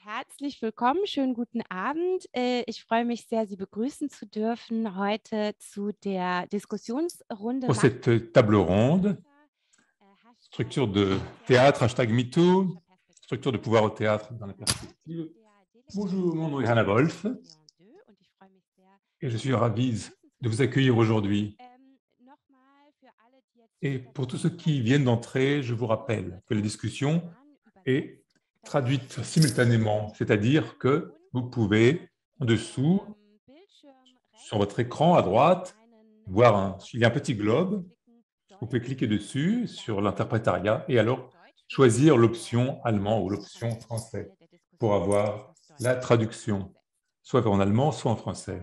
Herzlich willkommen, schönen guten Abend. Ich freue mich sehr, Sie begrüßen zu dürfen heute zu der Diskussionsrunde Pour cette table ronde, structure de théâtre, hashtag MeToo, structure de pouvoir au théâtre dans la perspective. Bonjour, mon nom est Hannah Wolf et je suis ravie de vous accueillir aujourd'hui. Et pour tous ceux qui viennent d'entrer, je vous rappelle que la discussion est traduite simultanément, c'est-à-dire que vous pouvez, en dessous, sur votre écran à droite, voir il y a un petit globe. Vous pouvez cliquer dessus sur l'interprétariat et alors choisir l'option allemand ou l'option français pour avoir la traduction, soit en allemand, soit en français.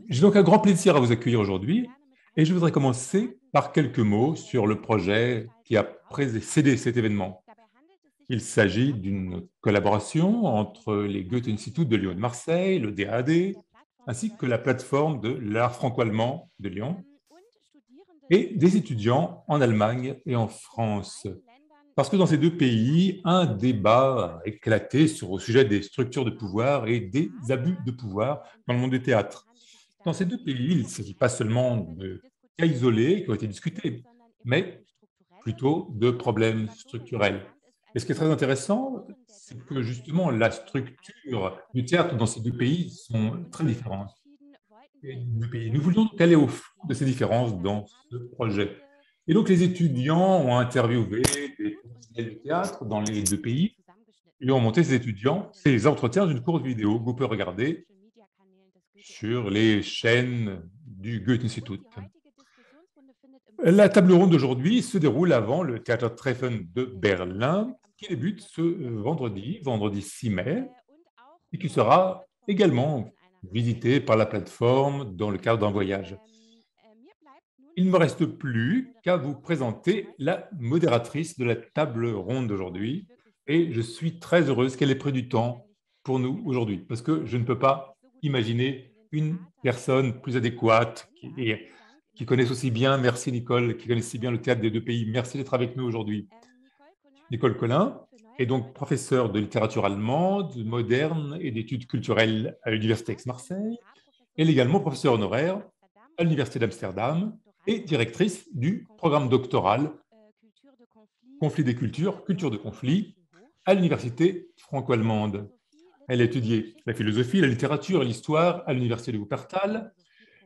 J'ai donc un grand plaisir à vous accueillir aujourd'hui et je voudrais commencer par quelques mots sur le projet qui a précédé cet événement. Il s'agit d'une collaboration entre les Goethe-Institut de Lyon et de Marseille, le DAAD, ainsi que la plateforme de l'art franco-allemand de Lyon, et des étudiants en Allemagne et en France. Parce que dans ces deux pays, un débat a éclaté au sujet des structures de pouvoir et des abus de pouvoir dans le monde du théâtre. Dans ces deux pays, il ne s'agit pas seulement de cas isolés qui ont été discutés, mais plutôt de problèmes structurels. Et ce qui est très intéressant, c'est que justement la structure du théâtre dans ces deux pays sont très différentes. Nous voulions donc aller au fond de ces différences dans ce projet. Et donc, les étudiants ont interviewé des professionnels du théâtre dans les deux pays et ont monté ces entretiens d'une courte vidéo que vous pouvez regarder sur les chaînes du Goethe-Institut. La table ronde d'aujourd'hui se déroule avant le Theatertreffen de Berlin, qui débute ce vendredi 6 mai, et qui sera également visité par la plateforme dans le cadre d'un voyage. Il ne me reste plus qu'à vous présenter la modératrice de la table ronde d'aujourd'hui, et je suis très heureuse qu'elle ait pris du temps pour nous aujourd'hui, parce que je ne peux pas imaginer une personne plus adéquate qui connaisse aussi bien, merci Nicole, qui connaisse si bien le théâtre des deux pays. Merci d'être avec nous aujourd'hui. Nicole Collin est donc professeure de littérature allemande, moderne et d'études culturelles à l'Université Aix-Marseille. Elle est également professeure honoraire à l'Université d'Amsterdam et directrice du programme doctoral Conflit des cultures, culture de conflit à l'Université franco-allemande. Elle a étudié la philosophie, la littérature et l'histoire à l'Université de Wuppertal,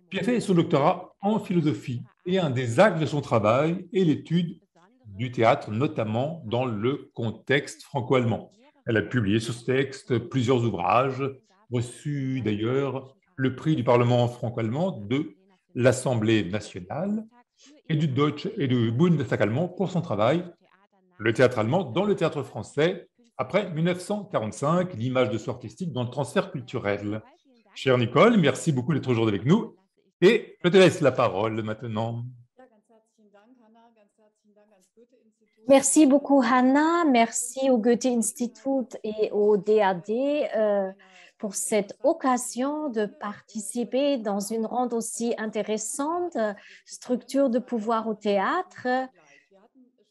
puis a fait son doctorat en philosophie. Et un des axes de son travail est l'étude du théâtre, notamment dans le contexte franco-allemand. Elle a publié sur ce texte plusieurs ouvrages, reçu d'ailleurs le prix du Parlement franco-allemand de l'Assemblée nationale et du Deutsche et du Bundestag allemand pour son travail, le théâtre allemand dans le théâtre français, après 1945, l'image de soi artistique dans le transfert culturel. Chère Nicole, merci beaucoup d'être aujourd'hui avec nous et je te laisse la parole maintenant. Merci beaucoup, Hannah. Merci au Goethe-Institut et au DAD pour cette occasion de participer dans une ronde aussi intéressante, structure de pouvoir au théâtre.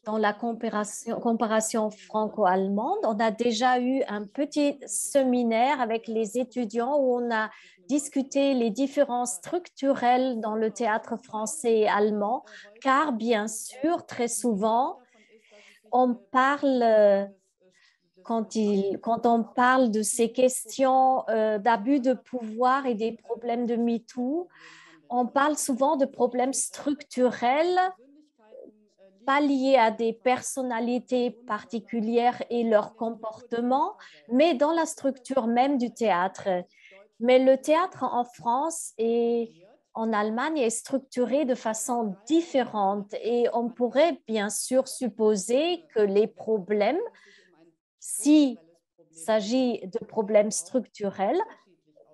Dans la comparation franco-allemande, on a déjà eu un petit séminaire avec les étudiants où on a discuté les différences structurelles dans le théâtre français et allemand, car bien sûr, très souvent, on parle, quand on parle de ces questions d'abus de pouvoir et des problèmes de MeToo, on parle souvent de problèmes structurels pas liés à des personnalités particulières et leur comportement, mais dans la structure même du théâtre. Mais le théâtre en France et en Allemagne est structuré de façon différente et on pourrait bien sûr supposer que les problèmes, s'il s'agit de problèmes structurels,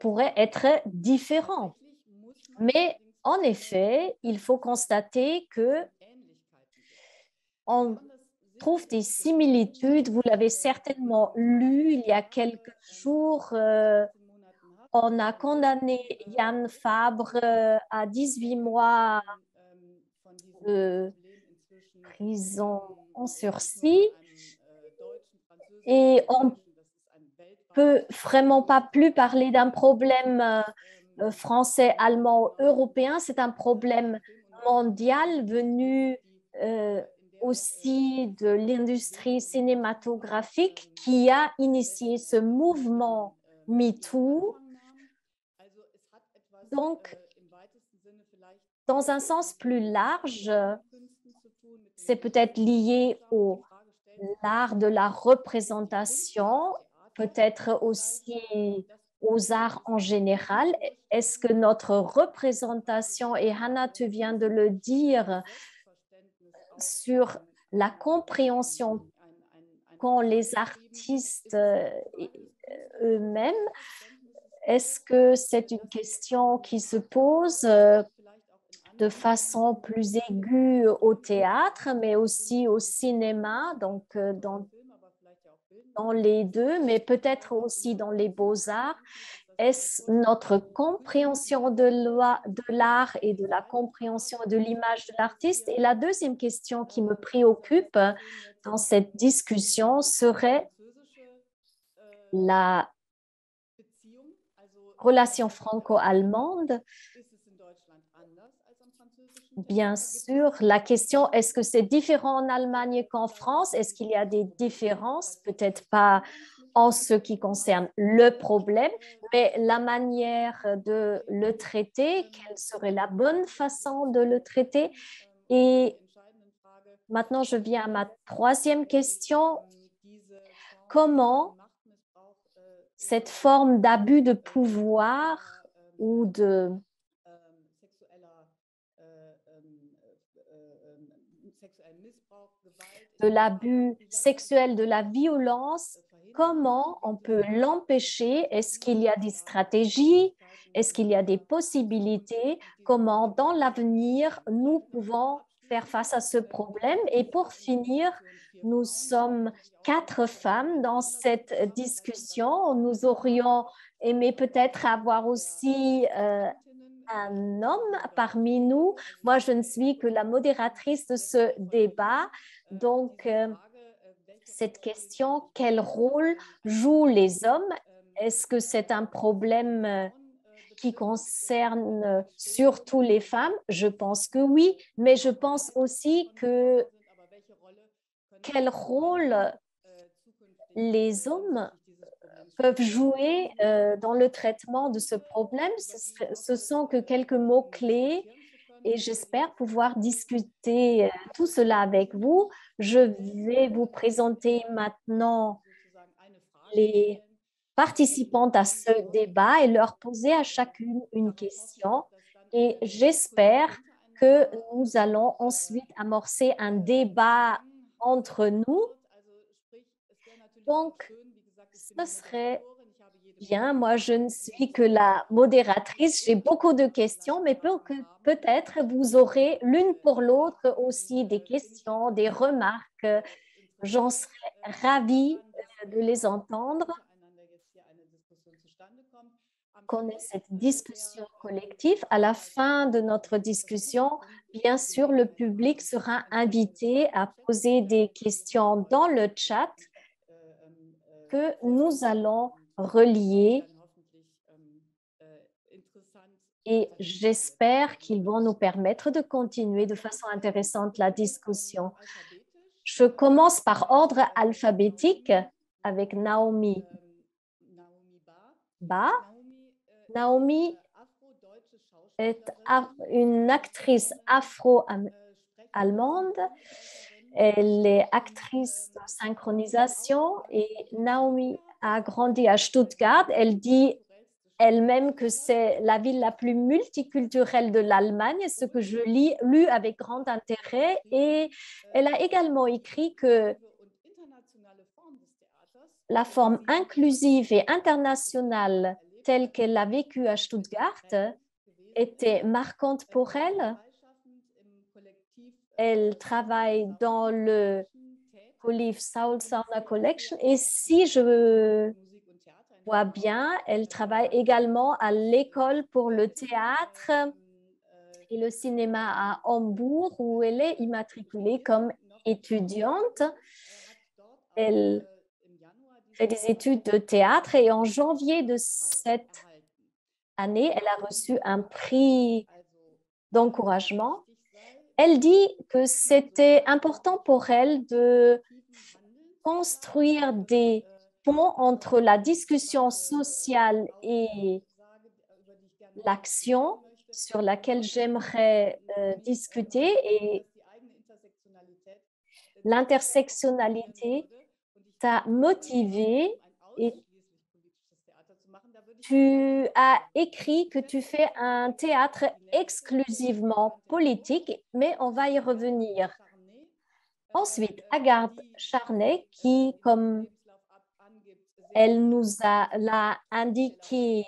pourraient être différents. Mais en effet, il faut constater que on trouve des similitudes. Vous l'avez certainement lu il y a quelques jours. On a condamné Jan Fabre à 18 mois de prison en sursis. Et on peut vraiment pas plus parler d'un problème français, allemand, européen. C'est un problème mondial venu aussi de l'industrie cinématographique qui a initié ce mouvement MeToo. Donc, dans un sens plus large, c'est peut-être lié au l'art de la représentation, peut-être aussi aux arts en général. Est-ce que notre représentation, et Hannah, tu viens de le dire, sur la compréhension qu'ont les artistes eux-mêmes, est-ce que c'est une question qui se pose de façon plus aiguë au théâtre, mais aussi au cinéma, donc dans les deux, mais peut-être aussi dans les beaux-arts? Est-ce notre compréhension de l'art et de la compréhension de l'image de l'artiste? Et la deuxième question qui me préoccupe dans cette discussion serait la relation franco-allemande. Bien sûr, la question, est-ce que c'est différent en Allemagne qu'en France? Est-ce qu'il y a des différences? Peut-être pas en ce qui concerne le problème, mais la manière de le traiter, quelle serait la bonne façon de le traiter? Et maintenant, je viens à ma troisième question. Comment cette forme d'abus de pouvoir ou de l'abus sexuel, de la violence, comment on peut l'empêcher? Est-ce qu'il y a des stratégies? Est-ce qu'il y a des possibilités? Comment, dans l'avenir, nous pouvons faire face à ce problème? Et pour finir, nous sommes 4 femmes dans cette discussion. Nous aurions aimé peut-être avoir aussi un homme parmi nous. Moi, je ne suis que la modératrice de ce débat. Donc, cette question, quel rôle jouent les hommes? Est-ce que c'est un problème qui concerne surtout les femmes? Je pense que oui, mais je pense aussi que quel rôle les hommes peuvent jouer dans le traitement de ce problème. Ce sont que quelques mots-clés et j'espère pouvoir discuter tout cela avec vous. Je vais vous présenter maintenant les participantes à ce débat et leur poser à chacune une question. Et j'espère que nous allons ensuite amorcer un débat entre nous. Donc, ce serait bien. Moi, je ne suis que la modératrice. J'ai beaucoup de questions, mais peut-être vous aurez l'une pour l'autre aussi des questions, des remarques. J'en serais ravie de les entendre. Qu'on ait cette discussion collective. À la fin de notre discussion, bien sûr, le public sera invité à poser des questions dans le chat que nous allons relier et j'espère qu'ils vont nous permettre de continuer de façon intéressante la discussion. Je commence par ordre alphabétique avec Naomi Ba. Naomi est une actrice afro-allemande. Elle est actrice de synchronisation et Naomi a grandi à Stuttgart. Elle dit elle-même que c'est la ville la plus multiculturelle de l'Allemagne, ce que je lu avec grand intérêt. Et elle a également écrit que la forme inclusive et internationale telle qu'elle l'a vécue à Stuttgart était marquante pour elle. Elle travaille dans le Collectif Saul Sauna Collection et si je vois bien, elle travaille également à l'école pour le théâtre et le cinéma à Hambourg où elle est immatriculée comme étudiante. Elle fait des études de théâtre et en janvier de cette année, elle a reçu un prix d'encouragement. Elle dit que c'était important pour elle de construire des ponts entre la discussion sociale et l'action sur laquelle j'aimerais discuter et l'intersectionnalité t'a motivé et tu as écrit que tu fais un théâtre exclusivement politique, mais on va y revenir. Ensuite, Agathe Charnay, qui, comme elle nous l'a indiqué,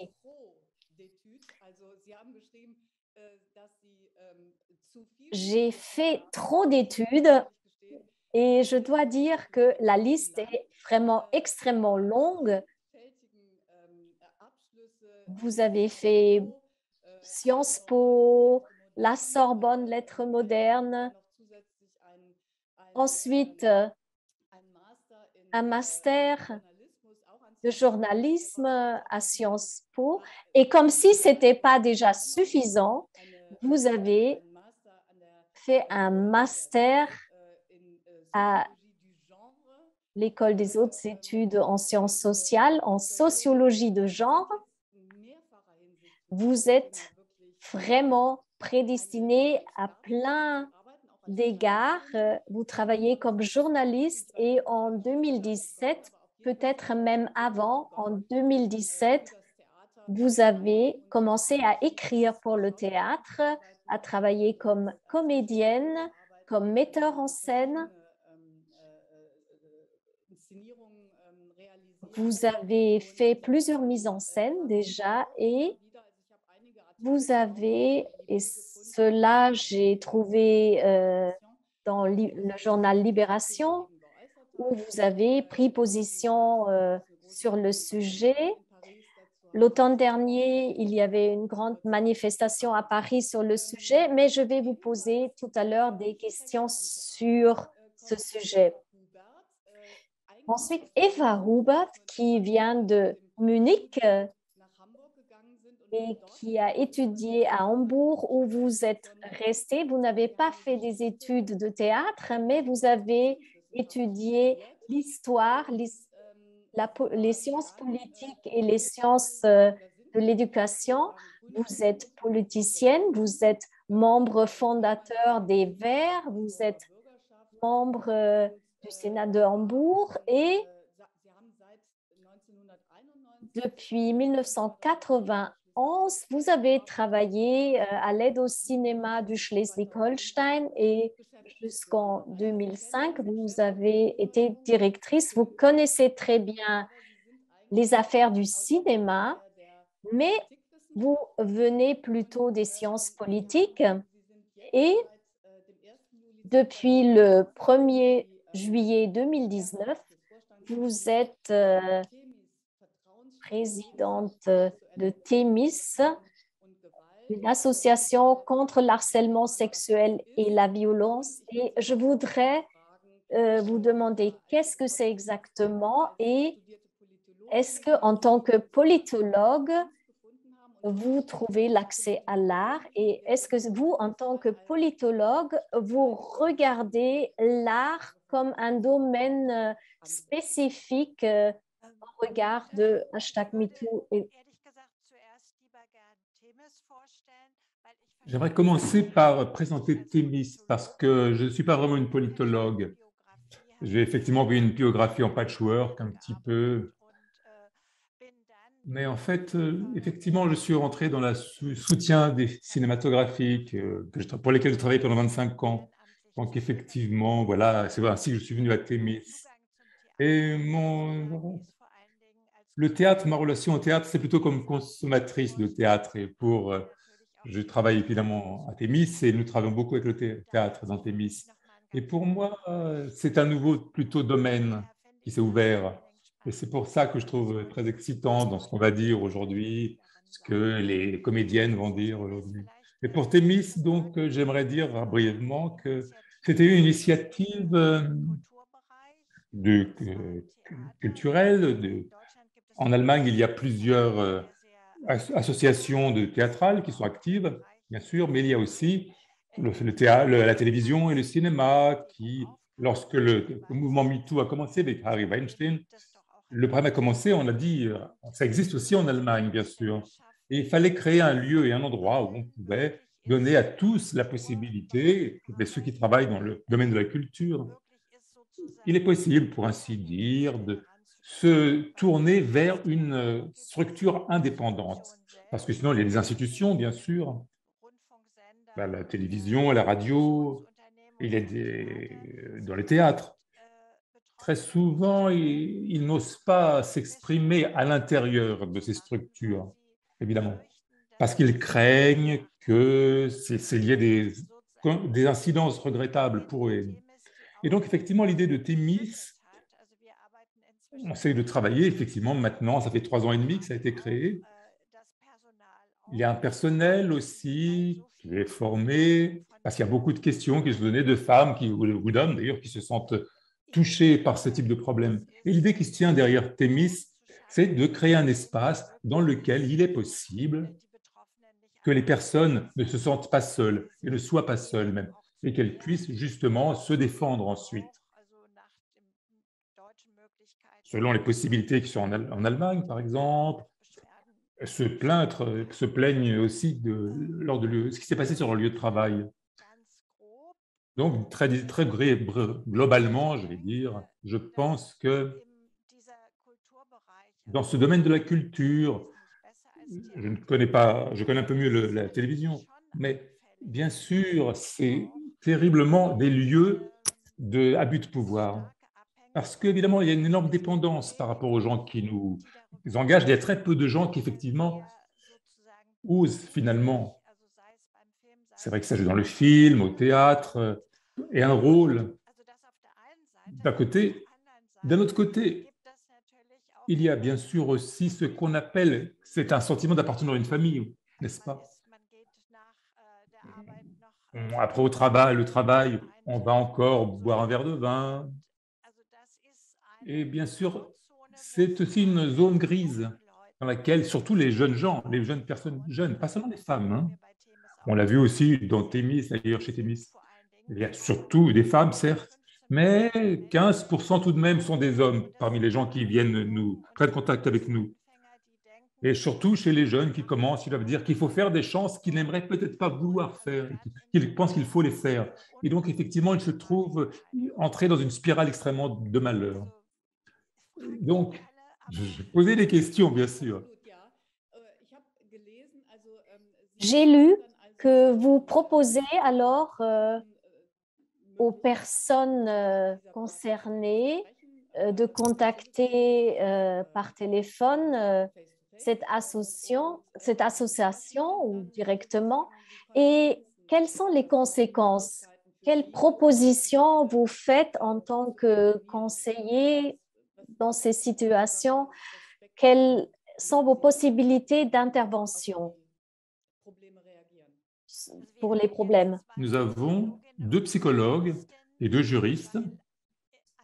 j'ai fait trop d'études et je dois dire que la liste est vraiment extrêmement longue. Vous avez fait Sciences Po, la Sorbonne, lettres modernes, ensuite un master de journalisme à Sciences Po. Et comme si ce n'était pas déjà suffisant, vous avez fait un master à l'École des hautes études en sciences sociales, en sociologie de genre. Vous êtes vraiment prédestiné à plein d'égards. Vous travaillez comme journaliste et en 2017, peut-être même avant, en 2017, vous avez commencé à écrire pour le théâtre, à travailler comme comédienne, comme metteur en scène. Vous avez fait plusieurs mises en scène déjà et vous avez, et cela j'ai trouvé dans le journal Libération, où vous avez pris position sur le sujet. L'automne dernier, il y avait une grande manifestation à Paris sur le sujet, mais je vais vous poser tout à l'heure des questions sur ce sujet. Ensuite, Eva Hubert, qui vient de Munich et qui a étudié à Hambourg, où vous êtes resté. Vous n'avez pas fait des études de théâtre, mais vous avez étudié l'histoire, les sciences politiques et les sciences de l'éducation. Vous êtes politicienne, vous êtes membre fondateur des Verts, vous êtes membre du Sénat de Hambourg et depuis 1991, vous avez travaillé à l'aide au cinéma du Schleswig-Holstein et jusqu'en 2005, vous avez été directrice. Vous connaissez très bien les affaires du cinéma, mais vous venez plutôt des sciences politiques et depuis le 1er juillet 2019, vous êtes présidente de Thémis, une association contre le harcèlement sexuel et la violence. Et je voudrais vous demander qu'est-ce que c'est exactement et est-ce qu'en tant que politologue, vous trouvez l'accès à l'art et est-ce que vous, en tant que politologue, vous regardez l'art comme un domaine spécifique au regard de #MeToo et... J'aimerais commencer par présenter Thémis parce que je ne suis pas vraiment une politologue. J'ai effectivement vu une biographie en patchwork un petit peu. Mais en fait, effectivement, je suis rentré dans le soutien des cinématographiques pour lesquels je travaillé pendant 25 ans. Donc effectivement, voilà, c'est ainsi que je suis venu à Thémis. Et le théâtre, ma relation au théâtre, c'est plutôt comme consommatrice de théâtre. Et je travaille évidemment à Thémis et nous travaillons beaucoup avec le théâtre dans Thémis. Et pour moi, c'est un nouveau plutôt domaine qui s'est ouvert. Et c'est pour ça que je trouve très excitant dans ce qu'on va dire aujourd'hui, ce que les comédiennes vont dire aujourd'hui. Et pour Thémis, donc, j'aimerais dire brièvement que c'était une initiative culturelles. En Allemagne, il y a plusieurs associations de théâtrales qui sont actives, bien sûr, mais il y a aussi le théâtre, la télévision et le cinéma qui, lorsque le mouvement MeToo a commencé avec Harvey Weinstein, le problème a commencé, on a dit, ça existe aussi en Allemagne, bien sûr. Et il fallait créer un lieu et un endroit où on pouvait donner à tous la possibilité, ceux qui travaillent dans le domaine de la culture, il est possible, pour ainsi dire, de se tourner vers une structure indépendante. Parce que sinon, il y a des institutions, bien sûr, la télévision, la radio, il y a dans les théâtres. Très souvent, ils n'osent pas s'exprimer à l'intérieur de ces structures, évidemment, parce qu'ils craignent que il y ait des incidences regrettables pour eux. Et donc, effectivement, l'idée de Thémis, on essaye de travailler, effectivement, maintenant, ça fait 3 ans et demi que ça a été créé. Il y a un personnel aussi qui est formé, parce qu'il y a beaucoup de questions qui sont données de femmes, ou d'hommes d'ailleurs, qui se sentent touchés par ce type de problème. Et l'idée qui se tient derrière Thémis, c'est de créer un espace dans lequel il est possible que les personnes ne se sentent pas seules, et ne soient pas seules même, et qu'elles puissent justement se défendre ensuite. Selon les possibilités qui sont en Allemagne, par exemple, se plaignent aussi lors de ce qui s'est passé sur leur lieu de travail. Donc, très globalement, je vais dire, je pense que dans ce domaine de la culture, je connais un peu mieux la télévision, mais bien sûr, c'est terriblement des lieux à but de pouvoir. Parce qu'évidemment, il y a une énorme dépendance par rapport aux gens qui nous engagent. Il y a très peu de gens qui, effectivement, osent finalement. C'est vrai que ça joue dans le film, au théâtre, et un rôle d'un côté. D'un autre côté, il y a bien sûr aussi ce qu'on appelle, c'est un sentiment d'appartenir à une famille, n'est-ce pas? Après le travail, on va encore boire un verre de vin. Et bien sûr, c'est aussi une zone grise dans laquelle, surtout les jeunes gens, les jeunes personnes jeunes, pas seulement les femmes, hein. On l'a vu aussi dans Thémis, d'ailleurs chez Thémis, il y a surtout des femmes, certes, mais 15% tout de même sont des hommes parmi les gens qui prennent contact avec nous. Et surtout chez les jeunes qui commencent, ils doivent dire qu'il faut faire des choses qu'ils n'aimeraient peut-être pas vouloir faire, qu'ils pensent qu'il faut les faire. Et donc, effectivement, ils se trouvent entrés dans une spirale extrêmement de malheur. Donc, je posais des questions, bien sûr. J'ai lu que vous proposez alors aux personnes concernées de contacter par téléphone cette association ou directement. Et quelles sont les conséquences? Quelles propositions vous faites en tant que conseiller dans ces situations? Quelles sont vos possibilités d'intervention pour les problèmes? Nous avons 2 psychologues et 2 juristes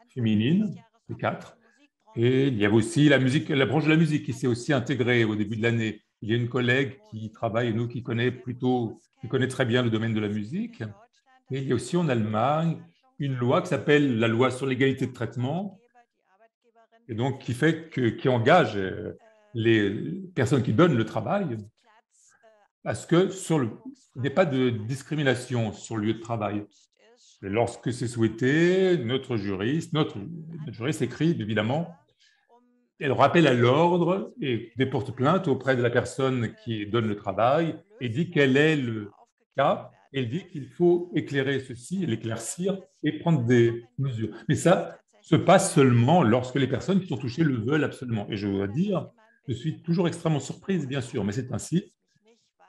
féminines, les 4. Et il y a aussi la branche de la musique qui s'est aussi intégrée au début de l'année. Il y a une collègue qui travaille, qui connaît très bien le domaine de la musique. Et il y a aussi en Allemagne une loi qui s'appelle la loi sur l'égalité de traitement, et donc qui engage les personnes qui donnent le travail à ce que il n'y ait pas de discrimination sur le lieu de travail. Et lorsque c'est souhaité, notre juriste écrit évidemment, elle rappelle à l'ordre et déporte plainte auprès de la personne qui donne le travail et dit quel est le cas. Elle dit qu'il faut éclairer ceci, l'éclaircir et prendre des mesures. Mais ça se passe seulement lorsque les personnes qui sont touchées le veulent absolument. Et je dois dire, je suis toujours extrêmement surprise, bien sûr, mais c'est ainsi.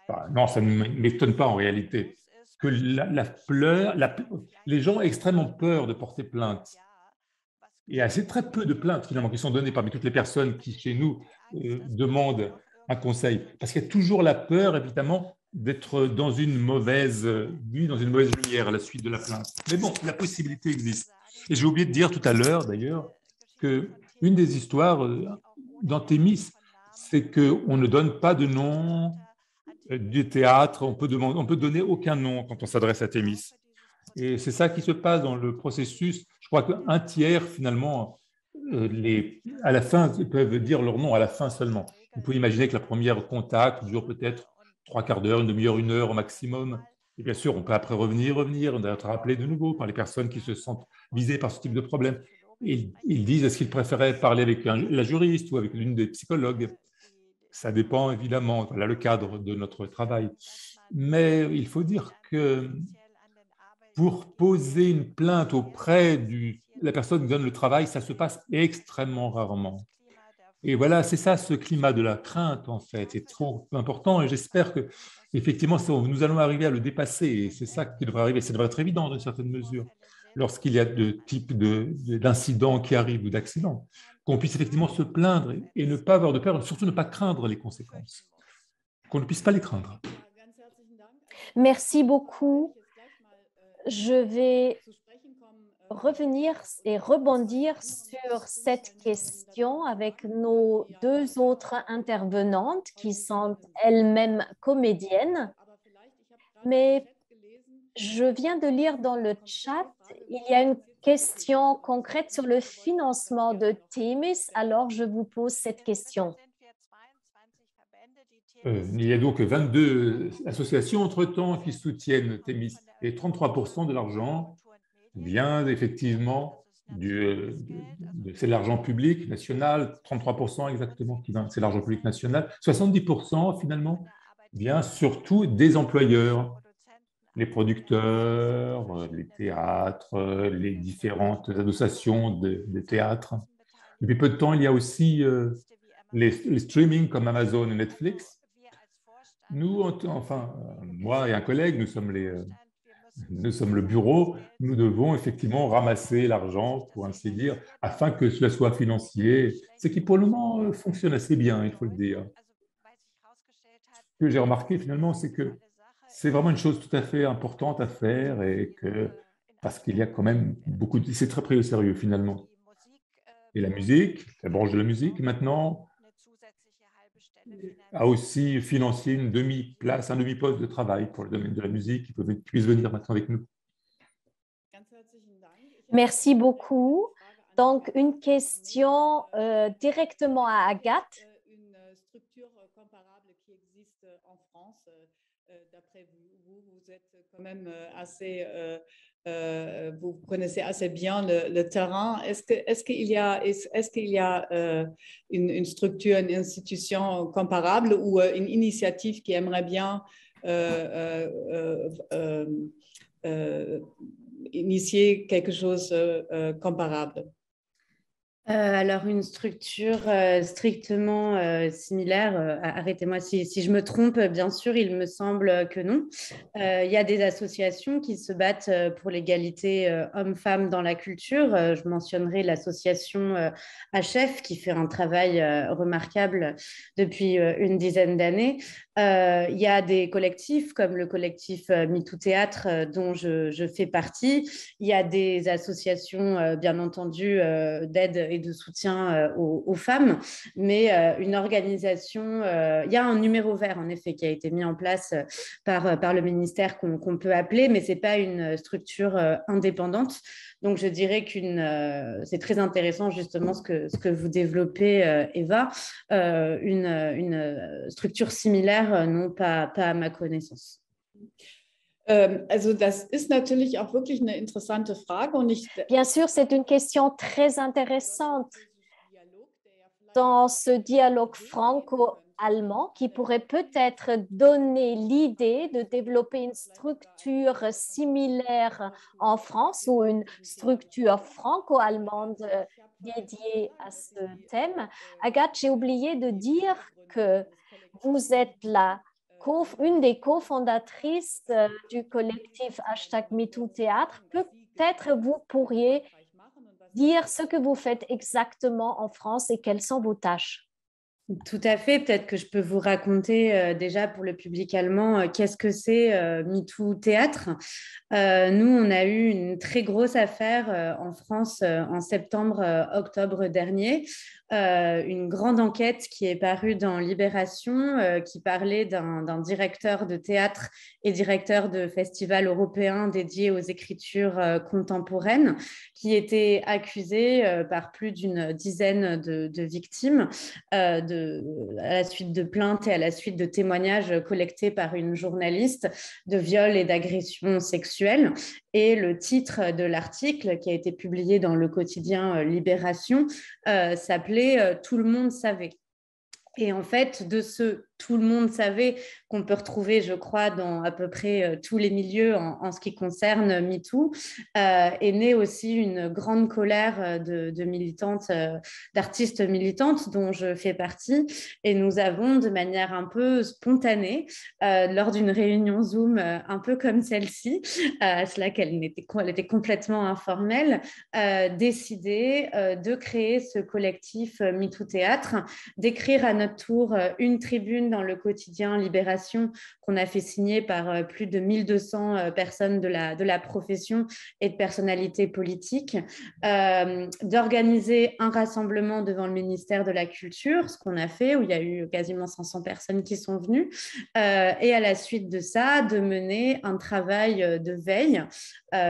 Enfin, non, ça ne m'étonne pas en réalité que les gens ont extrêmement peur de porter plainte. Il y a très peu de plaintes finalement qui sont données parmi toutes les personnes qui, chez nous, demandent un conseil. Parce qu'il y a toujours la peur, évidemment, d'être dans une mauvaise lumière à la suite de la plainte. Mais bon, la possibilité existe. Et j'ai oublié de dire tout à l'heure, d'ailleurs, qu'une des histoires dans Thémis, c'est qu'on ne donne pas de nom du théâtre, on peut donner aucun nom quand on s'adresse à Thémis. Et c'est ça qui se passe dans le processus. Je crois qu'un tiers, finalement, à la fin, ils peuvent dire leur nom à la fin seulement. Vous pouvez imaginer que la première contact dure peut-être 3/4 d'heure, une demi-heure, 1 heure au maximum. Et bien sûr, on peut après revenir, on doit être rappelé de nouveau par les personnes qui se sentent visées par ce type de problème. Et ils disent est-ce qu'ils préféraient parler avec la juriste ou avec l'une des psychologues. Ça dépend évidemment, voilà le cadre de notre travail. Mais il faut dire que pour poser une plainte auprès de la personne qui donne le travail, ça se passe extrêmement rarement. Et voilà, c'est ça, ce climat de la crainte, en fait, est trop important. Et j'espère que, effectivement, nous allons arriver à le dépasser. Et c'est ça qui devrait arriver. Ça devrait être évident, dans une certaine mesure, lorsqu'il y a de types d'incidents qui arrivent ou d'accidents, qu'on puisse effectivement se plaindre et ne pas avoir de peur, et surtout ne pas craindre les conséquences, qu'on ne puisse pas les craindre. Merci beaucoup. Je vais revenir et rebondir sur cette question avec nos 2 autres intervenantes qui sont elles-mêmes comédiennes. Mais je viens de lire dans le chat, il y a une question concrète sur le financement de Thémis. Alors, je vous pose cette question. Il y a donc 22 associations entre-temps qui soutiennent Thémis et 33% de l'argent vient effectivement c'est l'argent public national, 33% exactement, c'est l'argent public national. 70% finalement vient surtout des employeurs, les producteurs, les théâtres, les différentes associations de théâtre. Depuis peu de temps, il y a aussi les streamings comme Amazon et Netflix. Nous, enfin, moi et un collègue, nous sommes le bureau, nous devons effectivement ramasser l'argent, pour ainsi dire, afin que cela soit financier, ce qui pour le moment fonctionne assez bien, il faut le dire. Ce que j'ai remarqué finalement, c'est que c'est vraiment une chose tout à fait importante à faire parce qu'il y a quand même c'est très pris au sérieux finalement. Et la musique, la branche de la musique maintenant, a aussi financé une demi-place, un demi-poste de travail pour le domaine de la musique, qui puisse venir maintenant avec nous. Merci beaucoup. Donc, une question directement à Agathe. Une structure comparable qui existe en France, d'après vous, vous êtes quand même assez, vous connaissez assez bien le terrain. Est-ce qu'il y a une structure, une institution comparable ou une initiative qui aimerait bien initier quelque chose comparable? Alors, une structure strictement similaire, arrêtez-moi si je me trompe, bien sûr, il me semble que non. Il y a des associations qui se battent pour l'égalité hommes-femmes dans la culture. Je mentionnerai l'association HF qui fait un travail remarquable depuis une dizaine d'années. Il y a des collectifs comme le collectif MeToo Théâtre dont je fais partie. Il y a des associations, bien entendu, d'aide et de soutien aux femmes, mais une organisation, il y a un numéro vert en effet qui a été mis en place par le ministère qu'on peut appeler, mais ce n'est pas une structure indépendante. Donc, je dirais c'est très intéressant justement ce que vous développez, Eva. Une structure similaire, non, pas à ma connaissance. Also das ist natürlich auch wirklich eine interessante Frage. Bien sûr, c'est une question très intéressante dans ce dialogue franco-allemand qui pourrait peut-être donner l'idée de développer une structure similaire en France ou une structure franco-allemande dédiée à ce thème. Agathe, j'ai oublié de dire que vous êtes une des cofondatrices du collectif #MeTooThéâtre. Peut-être vous pourriez dire ce que vous faites exactement en France et quelles sont vos tâches. Tout à fait. Peut-être que je peux vous raconter déjà pour le public allemand qu'est-ce que c'est MeToo Théâtre. Nous, on a eu une très grosse affaire en France en septembre-octobre dernier. Une grande enquête qui est parue dans Libération qui parlait d'un directeur de théâtre et directeur de festival européen dédié aux écritures contemporaines qui était accusé par plus d'une dizaine de victimes à la suite de plaintes et à la suite de témoignages collectés par une journaliste de viol et d'agression sexuelle. Et le titre de l'article qui a été publié dans le quotidien Libération s'appelait « Tout le monde savait ». Et en fait, de ce tout le monde savait qu'on peut retrouver, je crois, dans à peu près tous les milieux en ce qui concerne MeToo, est née aussi une grande colère de militantes, d'artistes militantes dont je fais partie. Et nous avons, de manière un peu spontanée, lors d'une réunion Zoom un peu comme celle-ci, à cela qu'elle était complètement informelle, décidé de créer ce collectif MeToo Théâtre, d'écrire à notre tour une tribune dans le quotidien Libération qu'on a fait signer par plus de 1200 personnes de la profession et de personnalités politiques, d'organiser un rassemblement devant le ministère de la Culture, ce qu'on a fait, où il y a eu quasiment 500 personnes qui sont venues, et à la suite de ça, de mener un travail de veille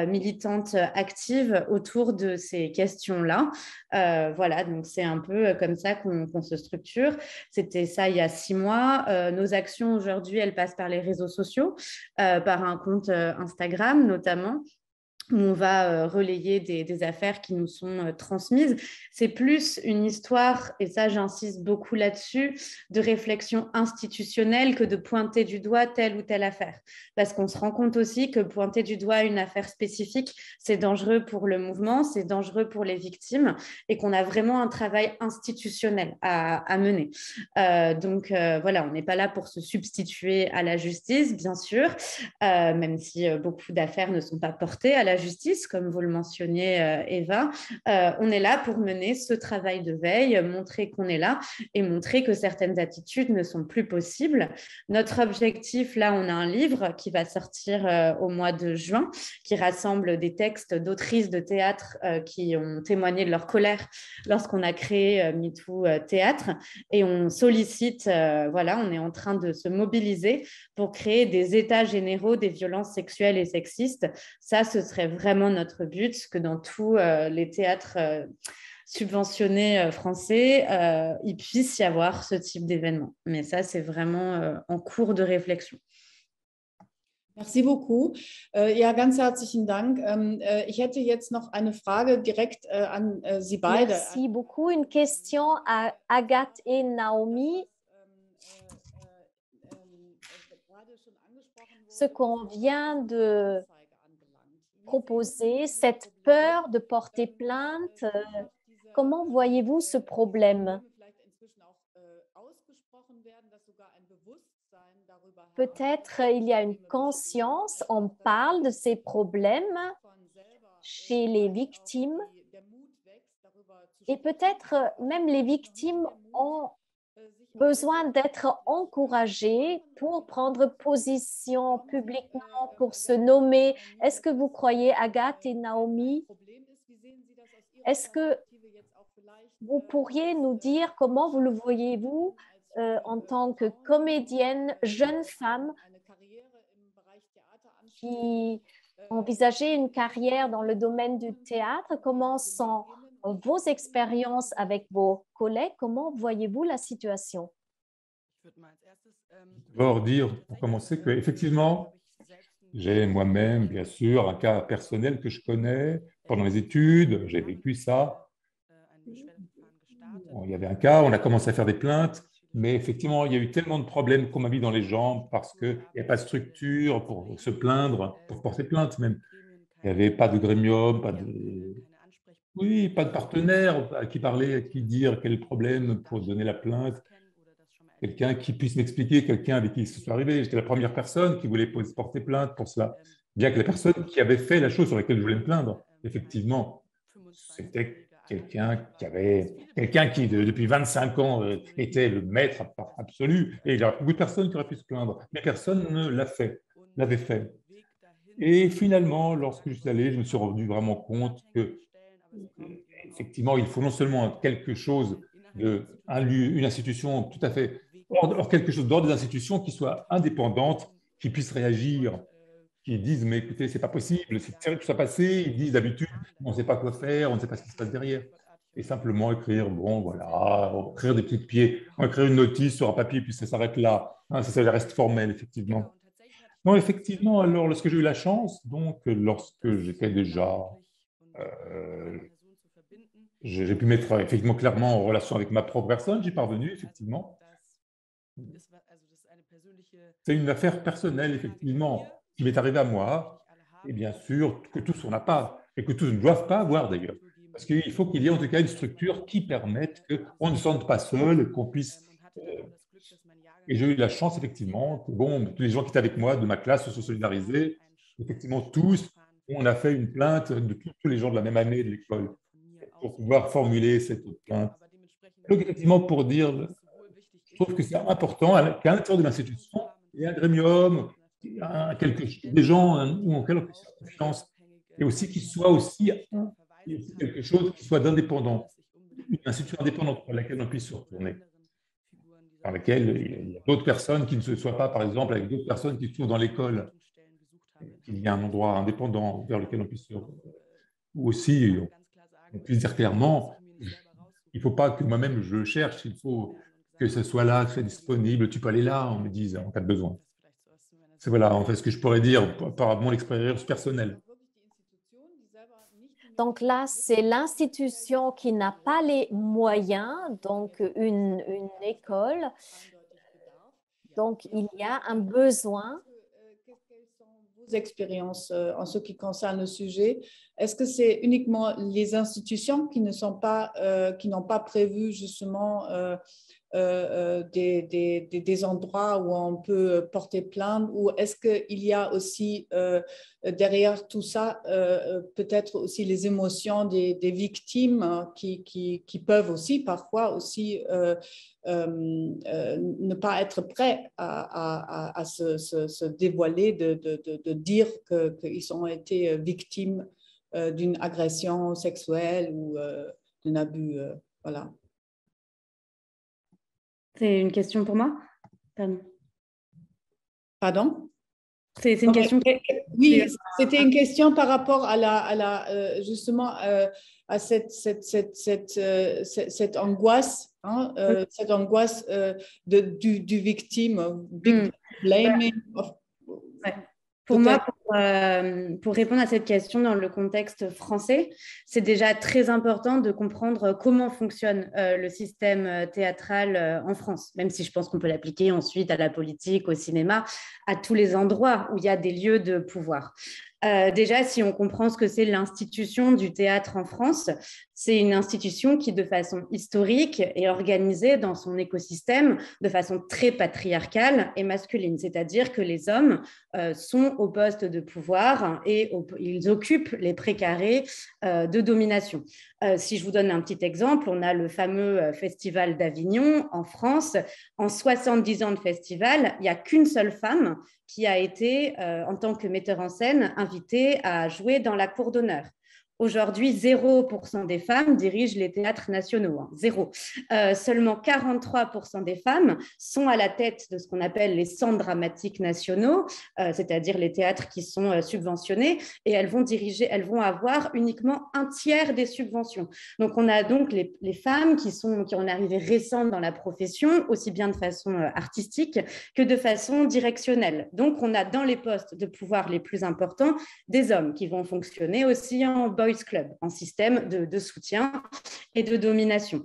militante active autour de ces questions-là. Voilà, donc c'est un peu comme ça qu'on se structure. C'était ça il y a 6 mois. Nos actions aujourd'hui, elles passent par les réseaux sociaux, par un compte Instagram notamment, où on va relayer des affaires qui nous sont transmises. C'est plus une histoire, et ça j'insiste beaucoup là-dessus, de réflexion institutionnelle que de pointer du doigt telle ou telle affaire. Parce qu'on se rend compte aussi que pointer du doigt une affaire spécifique, c'est dangereux pour le mouvement, c'est dangereux pour les victimes, et qu'on a vraiment un travail institutionnel à mener. Donc voilà, on n'est pas là pour se substituer à la justice, bien sûr, même si beaucoup d'affaires ne sont pas portées à la justice, comme vous le mentionniez, Eva. On est là pour mener ce travail de veille, montrer qu'on est là et montrer que certaines attitudes ne sont plus possibles. Notre objectif, là, on a un livre qui va sortir au mois de juin, qui rassemble des textes d'autrices de théâtre qui ont témoigné de leur colère lorsqu'on a créé MeToo Théâtre. Et on sollicite, voilà, on est en train de se mobiliser pour créer des états généraux des violences sexuelles et sexistes. Ça, ce serait vraiment notre but, que dans tous les théâtres subventionnés français, il puisse y avoir ce type d'événement. Mais ça, c'est vraiment en cours de réflexion. Merci beaucoup. Ja, ganz herzlichen Dank. Ich hätte jetzt noch eine Frage direkt an Sie beide. Merci beaucoup. Une question à Agathe et Naomi. Ce qu'on vient de proposer, cette peur de porter plainte, comment voyez-vous ce problème? Peut-être il y a une conscience, on parle de ces problèmes chez les victimes et peut-être même les victimes ont besoin d'être encouragées pour prendre position publiquement, pour se nommer. Est-ce que vous croyez, Agathe et Naomi, est-ce que vous pourriez nous dire comment vous le voyez-vous en tant que comédienne, jeune femme qui envisageait une carrière dans le domaine du théâtre? Comment sont vos expériences avec vos collègues? Comment voyez-vous la situation? D'abord dire, pour commencer, qu'effectivement, j'ai moi-même, bien sûr, un cas personnel que je connais pendant mes études, j'ai vécu ça. Il y avait un cas, on a commencé à faire des plaintes, mais effectivement, il y a eu tellement de problèmes qu'on m'a mis dans les jambes parce qu'il n'y a pas de structure pour se plaindre, pour porter plainte même. Il n'y avait pas de grémium, pas de... Oui, pas de partenaire à qui parler, à qui dire quel est le problème pour donner la plainte. Quelqu'un qui puisse m'expliquer, quelqu'un avec qui ce soit arrivé. J'étais la première personne qui voulait porter plainte pour cela. Bien que la personne qui avait fait la chose sur laquelle je voulais me plaindre, effectivement, c'était quelqu'un qui, depuis 25 ans, était le maître absolu, et il y a beaucoup de personnes qui auraient pu se plaindre, mais personne ne l'avait fait. Et finalement, lorsque je suis allé, je me suis rendu vraiment compte que, effectivement, il faut non seulement quelque chose un lieu, une institution tout à fait, quelque chose d'ordre des institutions qui soit indépendante, qui puisse réagir, qui disent, mais écoutez, c'est pas possible, c'est terrible que ça passé. Ils disent d'habitude, on ne sait pas quoi faire, on ne sait pas ce qui se passe derrière. Et simplement écrire, bon, voilà, écrire des petits pieds, écrire une notice sur un papier, puis ça s'arrête là. Hein, ça reste formel, effectivement. Non, effectivement, alors, lorsque j'ai eu la chance, donc, lorsque j'étais déjà, j'ai pu mettre effectivement clairement en relation avec ma propre personne, j'y parvenu, effectivement. C'est une affaire personnelle, effectivement, qui m'est arrivée à moi, et bien sûr que tous on n'a pas, et que tous ne doivent pas avoir d'ailleurs. Parce qu'il faut qu'il y ait en tout cas une structure qui permette qu'on ne se sente pas seul, qu'on puisse... et j'ai eu la chance, effectivement, que bon, tous les gens qui étaient avec moi de ma classe se sont solidarisés. Effectivement, tous, on a fait une plainte de tous les gens de la même année de l'école pour pouvoir formuler cette plainte. Donc, effectivement, pour dire, je trouve que c'est important qu'à l'intérieur de l'institution, il y ait un grémium, des gens en qui on puisse faire confiance, et aussi qu'il soit aussi quelque chose qui soit d'indépendant, une institution indépendante à laquelle on puisse se retourner, dans laquelle il y a d'autres personnes qui ne se soient pas, par exemple, avec d'autres personnes qui se trouvent dans l'école, qu'il y a un endroit indépendant vers lequel on puisse se retourner. Ou aussi, on puisse dire clairement, il ne faut pas que moi-même je cherche, il faut que ce soit là, que ce soit disponible, tu peux aller là, on me dise, en cas de besoin. C'est voilà, en fait, ce que je pourrais dire par mon expérience personnelle. Donc là, c'est l'institution qui n'a pas les moyens, donc une école. Donc, il y a un besoin. Quelles sont vos expériences en ce qui concerne le sujet? Est-ce que c'est uniquement les institutions qui n'ont pas prévu justement des endroits où on peut porter plainte, ou est-ce qu'il y a aussi derrière tout ça peut-être aussi les émotions des victimes qui peuvent aussi parfois aussi ne pas être prêts à se dévoiler, de dire qu'ils ont été victimes d'une agression sexuelle ou d'un abus. Voilà. C'est une question pour moi? Pardon. Pardon? C'est une question. Oui, c'était une question par rapport justement à cette angoisse, hein, cette angoisse du victime, blaming. Pour moi, pour répondre à cette question dans le contexte français, c'est déjà très important de comprendre comment fonctionne le système théâtral en France, même si je pense qu'on peut l'appliquer ensuite à la politique, au cinéma, à tous les endroits où il y a des lieux de pouvoir. Déjà, si on comprend ce que c'est l'institution du théâtre en France, c'est une institution qui, de façon historique, est organisée dans son écosystème de façon très patriarcale et masculine. C'est-à-dire que les hommes sont au poste de pouvoir et ils occupent les précarés de domination. Si je vous donne un petit exemple, on a le fameux Festival d'Avignon en France. En 70 ans de festival, il n'y a qu'une seule femme qui a été, en tant que metteur en scène, invitée à jouer dans la cour d'honneur. Aujourd'hui, 0% des femmes dirigent les théâtres nationaux. Hein, 0. Seulement 43% des femmes sont à la tête de ce qu'on appelle les centres dramatiques nationaux, c'est-à-dire les théâtres qui sont subventionnés, et elles vont avoir uniquement un tiers des subventions. Donc, on a donc les femmes qui ont arrivé récentes dans la profession, aussi bien de façon artistique que de façon directionnelle. Donc, on a dans les postes de pouvoir les plus importants des hommes qui vont fonctionner aussi en boys club, en système de soutien et de domination.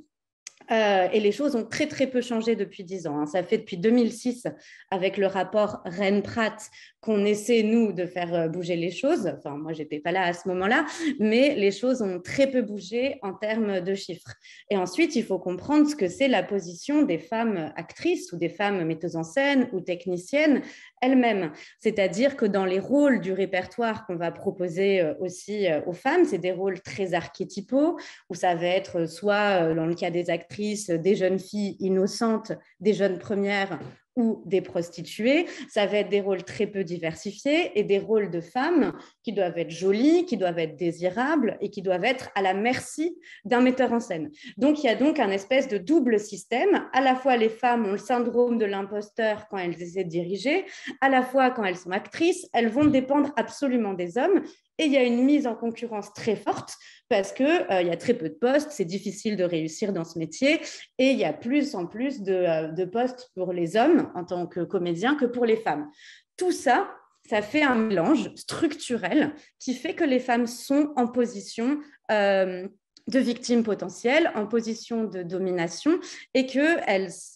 Et les choses ont très, très peu changé depuis 10 ans. Ça fait depuis 2006, avec le rapport Rennes-Pratt, qu'on essaie, nous, de faire bouger les choses. Enfin, moi, je n'étais pas là à ce moment-là, mais les choses ont très peu bougé en termes de chiffres. Et ensuite, il faut comprendre ce que c'est la position des femmes actrices ou des femmes metteuses en scène ou techniciennes elles-mêmes. C'est-à-dire que dans les rôles du répertoire qu'on va proposer aussi aux femmes, c'est des rôles très archétypaux, où ça va être soit, dans le cas des actrices, des jeunes filles innocentes, des jeunes premières ou des prostituées. Ça va être des rôles très peu diversifiés et des rôles de femmes qui doivent être jolies, qui doivent être désirables et qui doivent être à la merci d'un metteur en scène. Donc, il y a donc un espèce de double système. À la fois, les femmes ont le syndrome de l'imposteur quand elles essaient de diriger, à la fois, quand elles sont actrices, elles vont dépendre absolument des hommes. Et il y a une mise en concurrence très forte parce qu'il y a très peu de postes, c'est difficile de réussir dans ce métier et il y a plus en plus de postes pour les hommes en tant que comédiens que pour les femmes. Tout ça, ça fait un mélange structurel qui fait que les femmes sont en position de victimes potentielles, en position de domination et qu'il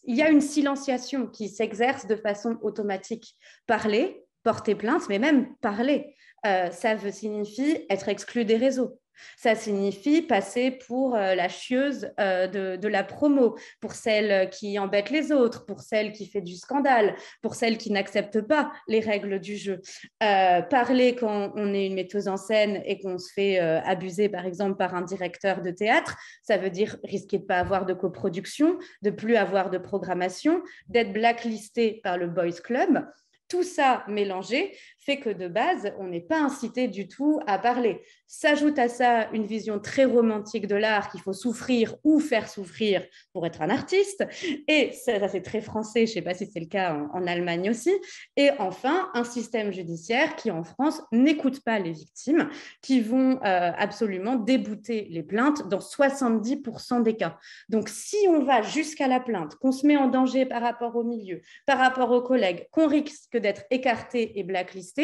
y a une silenciation qui s'exerce de façon automatique. Parler, porter plainte, mais même parler. Ça signifie être exclu des réseaux. Ça signifie passer pour la chieuse de la promo, pour celle qui embête les autres, pour celle qui fait du scandale, pour celle qui n'accepte pas les règles du jeu. Parler quand on est une metteuse en scène et qu'on se fait abuser, par exemple, par un directeur de théâtre, ça veut dire risquer de ne pas avoir de coproduction, de ne plus avoir de programmation, d'être blacklisté par le Boys Club. Tout ça mélangé fait que de base, on n'est pas incité du tout à parler. S'ajoute à ça une vision très romantique de l'art qu'il faut souffrir ou faire souffrir pour être un artiste. Et ça c'est très français, je ne sais pas si c'est le cas en Allemagne aussi. Et enfin, un système judiciaire qui, en France, n'écoute pas les victimes, qui vont absolument débouter les plaintes dans 70% des cas. Donc, si on va jusqu'à la plainte, qu'on se met en danger par rapport au milieu, par rapport aux collègues, qu'on risque d'être écarté et blacklisté,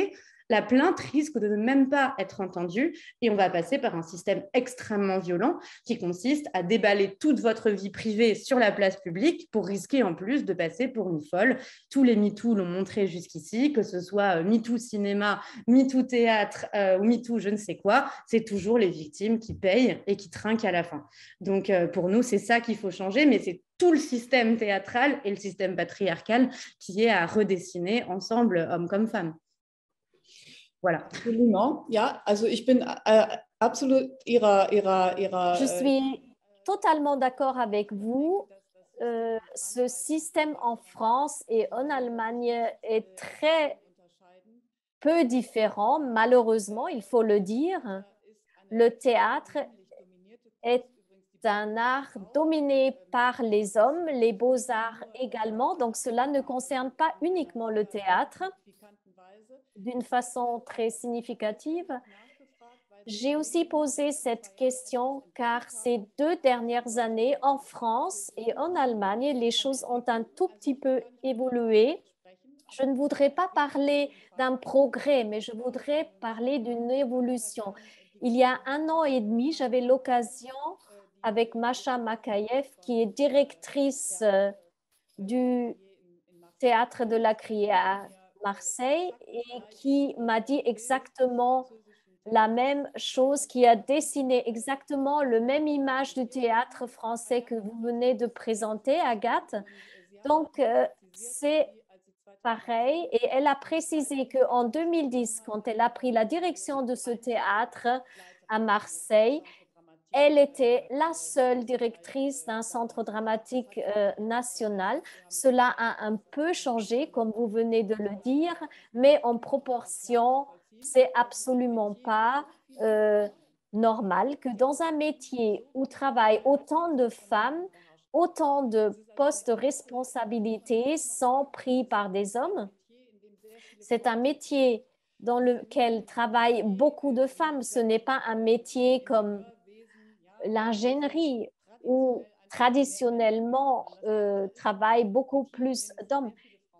la plainte risque de ne même pas être entendue et on va passer par un système extrêmement violent qui consiste à déballer toute votre vie privée sur la place publique pour risquer en plus de passer pour une folle. Tous les MeToo l'ont montré jusqu'ici, que ce soit MeToo cinéma, MeToo théâtre ou MeToo je ne sais quoi, c'est toujours les victimes qui payent et qui trinquent à la fin. Donc pour nous, c'est ça qu'il faut changer, mais c'est tout le système théâtral et le système patriarcal qui est à redessiner ensemble, hommes comme femmes. Voilà. Absolument. Ja, also ich bin absolut Je suis totalement d'accord avec vous. Ce système en France et en Allemagne est très peu différent, malheureusement, il faut le dire. Le théâtre est un art dominé par les hommes, les beaux-arts également, donc cela ne concerne pas uniquement le théâtre. D'une façon très significative. J'ai aussi posé cette question car ces 2 dernières années, en France et en Allemagne, les choses ont un tout petit peu évolué. Je ne voudrais pas parler d'un progrès, mais je voudrais parler d'une évolution. Il y a 1 an et demi, j'avais l'occasion avec Masha Makayev, qui est directrice du Théâtre de la Criée à Marseille et qui m'a dit exactement la même chose, qui a dessiné exactement le même image du théâtre français que vous venez de présenter, Agathe. Donc, c'est pareil. Et elle a précisé qu'en 2010, quand elle a pris la direction de ce théâtre à Marseille, elle était la seule directrice d'un centre dramatique national. Cela a un peu changé, comme vous venez de le dire, mais en proportion, c'est absolument pas normal que dans un métier où travaillent autant de femmes, autant de postes de responsabilité sont pris par des hommes. C'est un métier dans lequel travaillent beaucoup de femmes. Ce n'est pas un métier comme l'ingénierie où traditionnellement travaillent beaucoup plus d'hommes.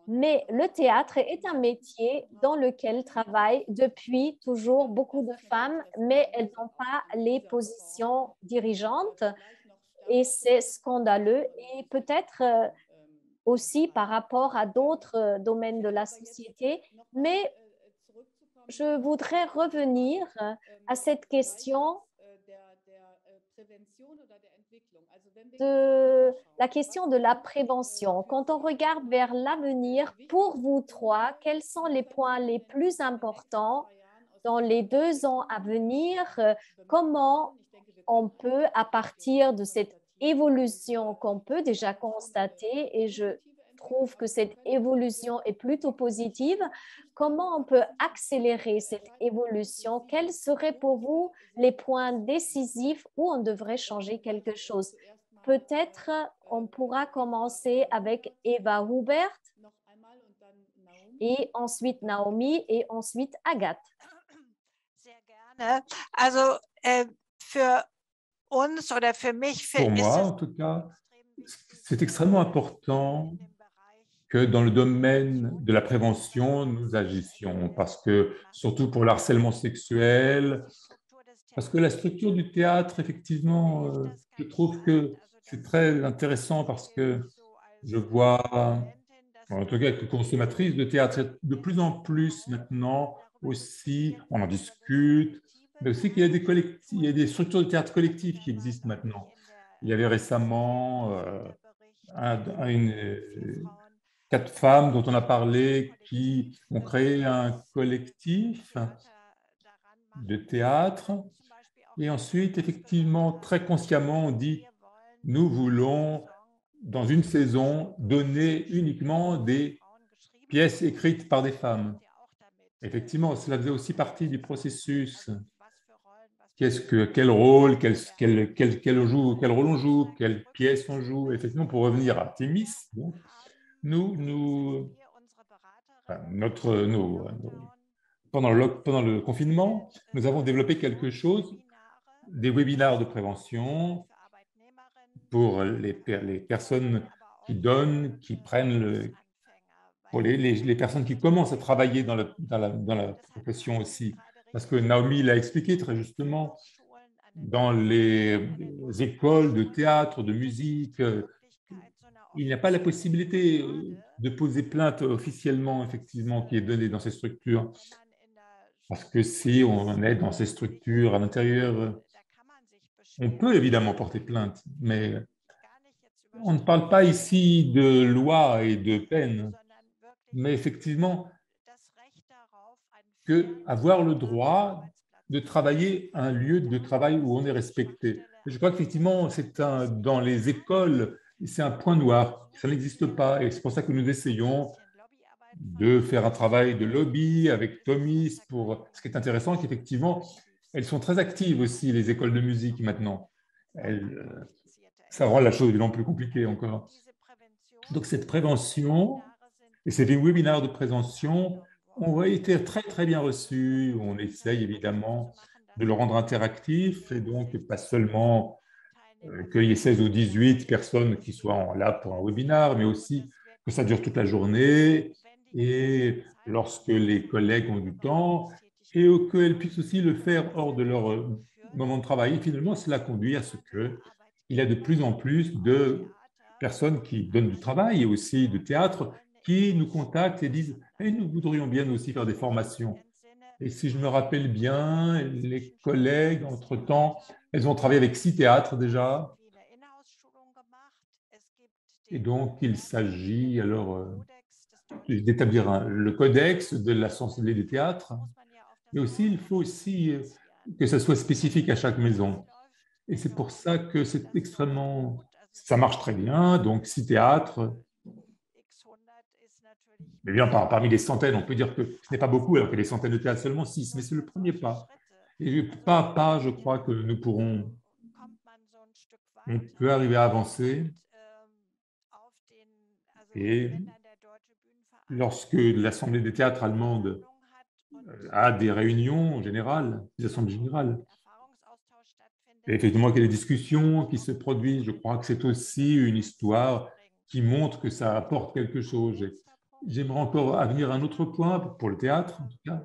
Mais le théâtre est un métier dans lequel travaillent depuis toujours beaucoup de femmes, mais elles n'ont pas les positions dirigeantes. et c'est scandaleux et peut-être aussi par rapport à d'autres domaines de la société. Mais je voudrais revenir à cette question de la question de la prévention. Quand on regarde vers l'avenir, pour vous trois, quels sont les points les plus importants dans les 2 ans à venir? Comment on peut, à partir de cette évolution qu'on peut déjà constater, et je trouve que cette évolution est plutôt positive, comment on peut accélérer cette évolution? Quels seraient pour vous les points décisifs où on devrait changer quelque chose? Peut-être on pourra commencer avec Eva Hubert et ensuite Naomi et ensuite Agathe. Also für uns oder für mich, Pour moi, en tout cas, c'est extrêmement important que dans le domaine de la prévention, nous agissions, parce que, surtout pour le harcèlement sexuel, parce que la structure du théâtre, effectivement, je trouve que c'est très intéressant parce que je vois, en tout cas, que consommatrice de théâtre, de plus en plus maintenant aussi, on en discute, mais aussi qu'il y a il y a des structures de théâtre collectif qui existent maintenant. Il y avait récemment 4 femmes dont on a parlé qui ont créé un collectif de théâtre. Et ensuite, effectivement, très consciemment, on dit, nous voulons, dans une saison, donner uniquement des pièces écrites par des femmes. Effectivement, cela faisait aussi partie du processus. Quel rôle, quel rôle on joue, quelle pièce on joue. Effectivement, pour revenir à Thémis, donc, pendant le confinement, nous avons développé quelque chose, des webinaires de prévention pour les personnes qui donnent, qui prennent, pour les personnes qui commencent à travailler dans la profession aussi. Parce que Naomi l'a expliqué très justement, dans les écoles de théâtre, de musique, il n'y a pas la possibilité de poser plainte officiellement, effectivement, qui est donnée dans ces structures. Parce que si on est dans ces structures à l'intérieur, on peut évidemment porter plainte, mais on ne parle pas ici de loi et de peine, mais effectivement, avoir le droit de travailler à un lieu de travail où on est respecté. Je crois qu'effectivement, dans les écoles, c'est un point noir, ça n'existe pas, et c'est pour ça que nous essayons de faire un travail de lobby avec Thomis. Ce qui est intéressant, c'est qu'effectivement, elles sont très actives aussi, les écoles de musique maintenant. Ça rend la chose évidemment plus compliquée encore. Donc cette prévention et ces webinaires de prévention ont été très très bien reçus. On essaye évidemment de le rendre interactif et donc pas seulement qu'il y ait 16 ou 18 personnes qui soient là pour un webinaire, mais aussi que ça dure toute la journée et lorsque les collègues ont du temps et qu'elles puissent aussi le faire hors de leur moment de travail. Et finalement, cela conduit à ce qu'il y a de plus en plus de personnes qui donnent du travail et aussi de théâtre qui nous contactent et disent hey, « nous voudrions bien nous aussi faire des formations ». Et si je me rappelle bien, les collègues, entre-temps, elles ont travaillé avec 6 théâtres déjà. Et donc, il s'agit alors d'établir le codex de la sensibilité des théâtres, mais aussi, il faut aussi que ça soit spécifique à chaque maison. Et c'est pour ça que c'est extrêmement... Ça marche très bien, donc 6 théâtres. Mais bien, parmi les centaines, on peut dire que ce n'est pas beaucoup, alors que les centaines de théâtres, seulement 6, mais c'est le premier pas. Et pas à pas, je crois que on peut arriver à avancer. Et lorsque l'Assemblée des théâtres allemandes a des réunions générales, des assemblées générales, et effectivement qu'il y a des discussions qui se produisent, je crois que c'est aussi une histoire qui montre que ça apporte quelque chose. J'aimerais encore venir à un autre point pour le théâtre, en tout cas.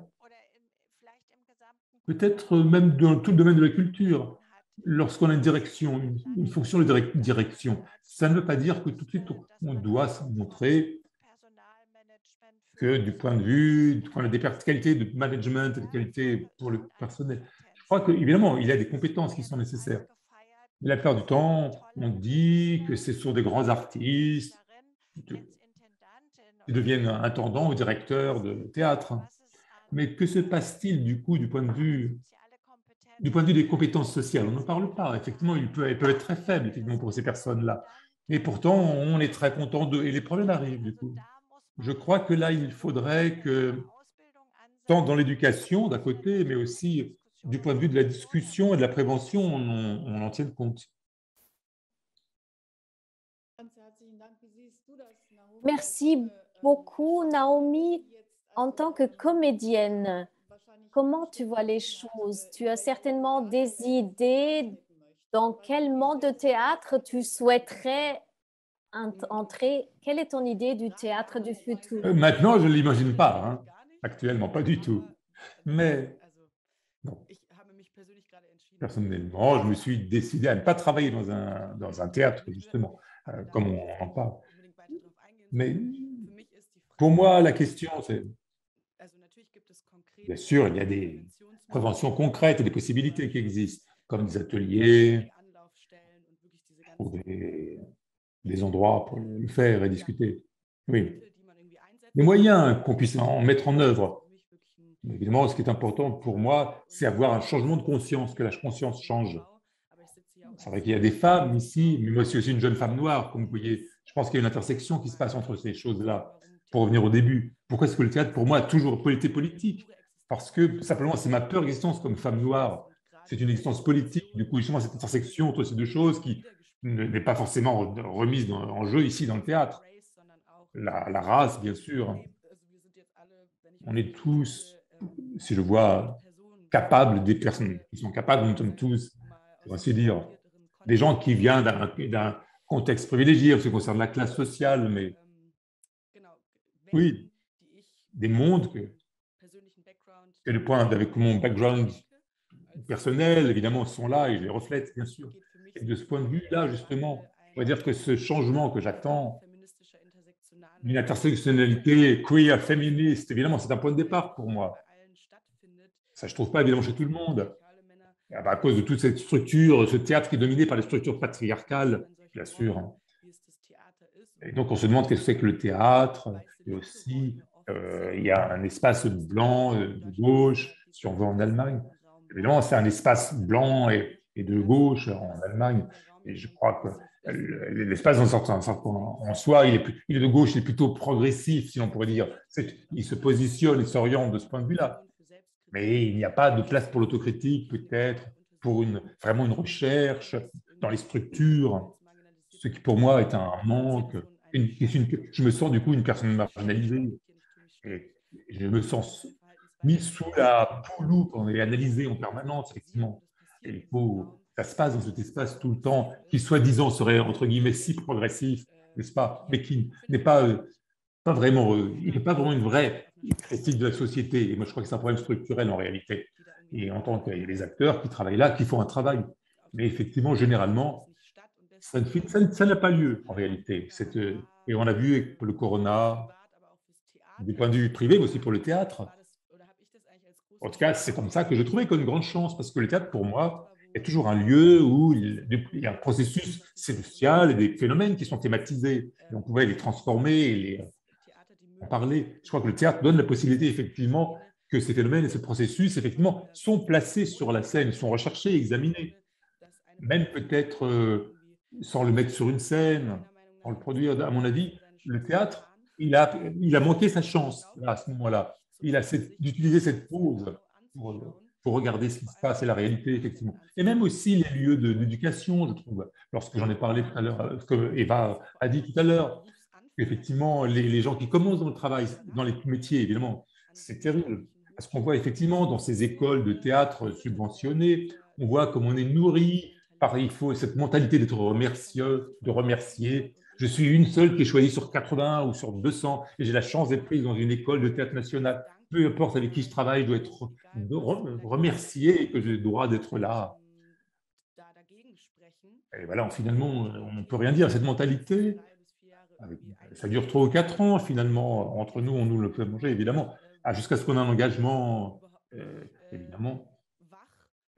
Peut-être même dans tout le domaine de la culture. lorsqu'on a une direction, une fonction de direction, ça ne veut pas dire que tout de suite on doit se montrer que du point de vue, qu'on a des qualités de management, des qualités pour le personnel. Je crois qu'évidemment, il y a des compétences qui sont nécessaires. Mais la plupart du temps, on dit que ce sont des grands artistes qui deviennent intendants ou directeurs de théâtre. Mais que se passe-t-il du coup du point de vue des compétences sociales? On n'en parle pas. Effectivement, elles peuvent être très faibles effectivement, pour ces personnes-là. Et pourtant, on est très content d'eux. Et les problèmes arrivent du coup. Je crois que là, il faudrait que, tant dans l'éducation d'un côté, mais aussi du point de vue de la discussion et de la prévention, on en tienne compte. Merci beaucoup, Naomi. En tant que comédienne, comment tu vois les choses? Tu as certainement des idées dans quel monde de théâtre tu souhaiterais entrer. Quelle est ton idée du théâtre du futur? Maintenant, je ne l'imagine pas, hein. Actuellement, pas du tout. Mais bon, personnellement, je me suis décidé à ne pas travailler dans un théâtre, justement, comme on en parle. Mais pour moi, la question, c'est, bien sûr, il y a des préventions concrètes et des possibilités qui existent, comme des ateliers, ou des endroits pour le faire et discuter. Oui. Les moyens qu'on puisse en mettre en œuvre. Évidemment, ce qui est important pour moi, c'est avoir un changement de conscience, que la conscience change. C'est vrai qu'il y a des femmes ici, mais moi je suis aussi une jeune femme noire, comme vous voyez. Je pense qu'il y a une intersection qui se passe entre ces choses-là. Pour revenir au début, pourquoi est-ce que le théâtre, pour moi, a toujours été politique? Parce que, simplement, c'est ma peur d'existence comme femme noire. C'est une existence politique. Du coup, justement, cette intersection entre ces deux choses qui n'est pas forcément remise en jeu ici dans le théâtre. La race, bien sûr. On est tous, si je vois, capables, des personnes qui sont capables, nous sommes tous, pour ainsi dire, des gens qui viennent d'un contexte privilégié en ce qui concerne la classe sociale, mais oui, des mondes que le point avec mon background personnel, évidemment, sont là et je les reflète, bien sûr. Et de ce point de vue-là, justement, on va dire que ce changement que j'attends, une intersectionnalité queer, féministe, évidemment, c'est un point de départ pour moi. Ça, je ne trouve pas évidemment chez tout le monde. À cause de toute cette structure, ce théâtre qui est dominé par les structures patriarcales, bien sûr. Et donc, on se demande qu'est-ce que c'est que le théâtre. Et aussi, il y a un espace blanc de gauche, si on veut, en Allemagne. Évidemment, c'est un espace blanc et de gauche en Allemagne. Et je crois que l'espace en soi, il est de gauche, il est plutôt progressif, si on pourrait dire. Il se positionne, il s'oriente de ce point de vue-là. Mais il n'y a pas de place pour l'autocritique, peut-être, pour vraiment une recherche dans les structures, ce qui pour moi est un manque. Je me sens du coup une personne marginalisée et je me sens mis sous la loupe et analysé en permanence, effectivement. Et ça se passe dans cet espace tout le temps, qui soi-disant serait, entre guillemets, si progressif, n'est-ce pas, mais qui n'est pas vraiment, il n'est pas vraiment une vraie critique de la société. Et moi, je crois que c'est un problème structurel en réalité. Et en tant qu'il y a des acteurs qui travaillent là, qui font un travail. Mais effectivement, généralement, ça n'a pas lieu en réalité. Et on a vu avec le corona, du point de vue privé, mais aussi pour le théâtre. En tout cas, c'est comme ça que je trouvais comme une grande chance, parce que le théâtre, pour moi, est toujours un lieu où il y a un processus social et des phénomènes qui sont thématisés. Et on pouvait les transformer et en parler. Je crois que le théâtre donne la possibilité, effectivement, que ces phénomènes et ces processus, effectivement, sont placés sur la scène, sont recherchés, examinés. Même peut-être sans le mettre sur une scène, sans le produire. À mon avis, le théâtre, il a manqué sa chance là, à ce moment-là. Il a d'utiliser cette pause pour regarder ce qui se passe et la réalité, effectivement. Et même aussi les lieux d'éducation, je trouve, lorsque j'en ai parlé tout à l'heure, ce que Eva a dit tout à l'heure, effectivement, les gens qui commencent dans le travail, dans les métiers, évidemment, c'est terrible. Parce qu'on voit effectivement dans ces écoles de théâtre subventionnées, on voit comme on est nourri par il faut cette mentalité d'être remercieux, de remercier. Je suis une seule qui est choisie sur 80 ou sur 200 et j'ai la chance d'être prise dans une école de théâtre national. Peu importe avec qui je travaille, je dois être remercié et que j'ai le droit d'être là. Et voilà, finalement, on ne peut rien dire. Cette mentalité, ça dure 3 ou 4 ans, finalement. Entre nous, on nous le fait manger, évidemment. Jusqu'à ce qu'on ait un engagement, évidemment.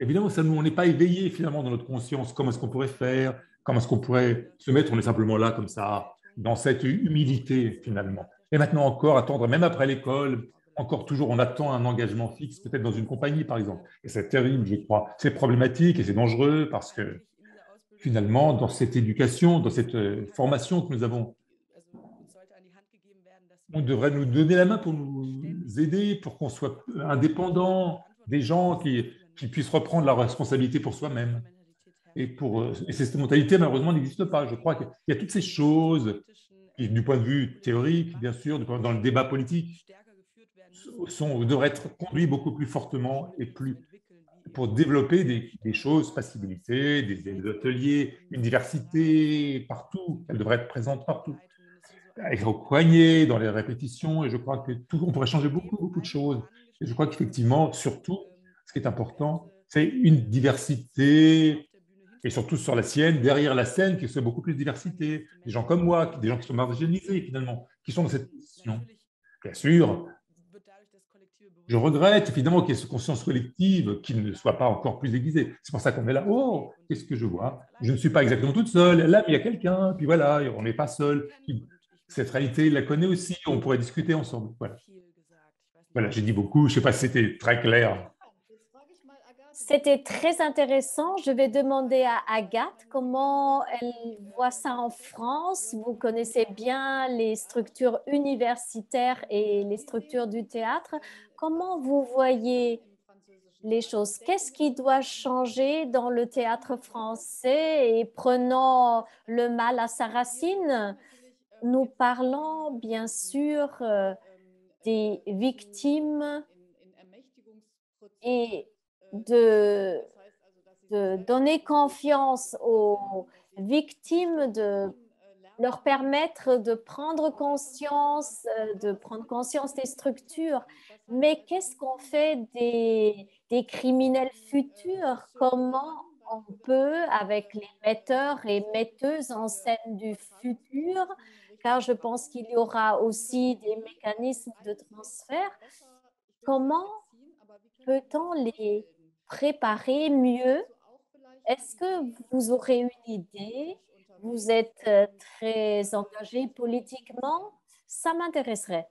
Évidemment, ça, nous, on n'est pas éveillé, finalement, dans notre conscience. Comment est-ce qu'on pourrait faire? Comment est-ce qu'on pourrait se mettre? On est simplement là, comme ça, dans cette humilité, finalement. Et maintenant encore, attendre, même après l'école, encore toujours, on attend un engagement fixe, peut-être dans une compagnie, par exemple. Et c'est terrible, je crois. C'est problématique et c'est dangereux parce que, finalement, dans cette éducation, dans cette formation que nous avons, on devrait nous donner la main pour nous aider, pour qu'on soit indépendants, des gens qui puissent reprendre la responsabilité pour soi-même. Et cette mentalité, malheureusement, n'existe pas. Je crois qu'il y a toutes ces choses qui, du point de vue théorique, bien sûr, dans le débat politique, devraient être conduites beaucoup plus fortement et plus pour développer des choses, possibilités, des ateliers, une diversité partout. Elle devrait être présente partout, accompagnée dans les répétitions. Et je crois que on pourrait changer beaucoup, beaucoup de choses. Et je crois qu'effectivement, surtout, ce qui est important, c'est une diversité, et surtout sur la sienne, derrière la scène, qu'il y ait beaucoup plus de diversité. Des gens comme moi, des gens qui sont marginalisés, finalement, qui sont dans cette position. Bien sûr, je regrette évidemment qu'il y ait cette conscience collective qui ne soit pas encore plus aiguisée. C'est pour ça qu'on est là. Oh, qu'est-ce que je vois? Je ne suis pas exactement toute seule. Là, mais il y a quelqu'un. Puis voilà, on n'est pas seul. Cette réalité, il la connaît aussi. On pourrait discuter ensemble. Voilà, voilà, j'ai dit beaucoup. Je ne sais pas si c'était très clair. C'était très intéressant. Je vais demander à Agathe comment elle voit ça en France. Vous connaissez bien les structures universitaires et les structures du théâtre. Comment vous voyez les choses? Qu'est-ce qui doit changer dans le théâtre français? Et prenant le mal à sa racine, nous parlons bien sûr des victimes et de donner confiance aux victimes, de leur permettre de prendre conscience des structures. Mais qu'est-ce qu'on fait des criminels futurs? Comment on peut, avec les metteurs et metteuses en scène du futur, car je pense qu'il y aura aussi des mécanismes de transfert, comment peut-on les préparer mieux? Est-ce que vous aurez une idée? Vous êtes très engagé politiquement? Ça m'intéresserait.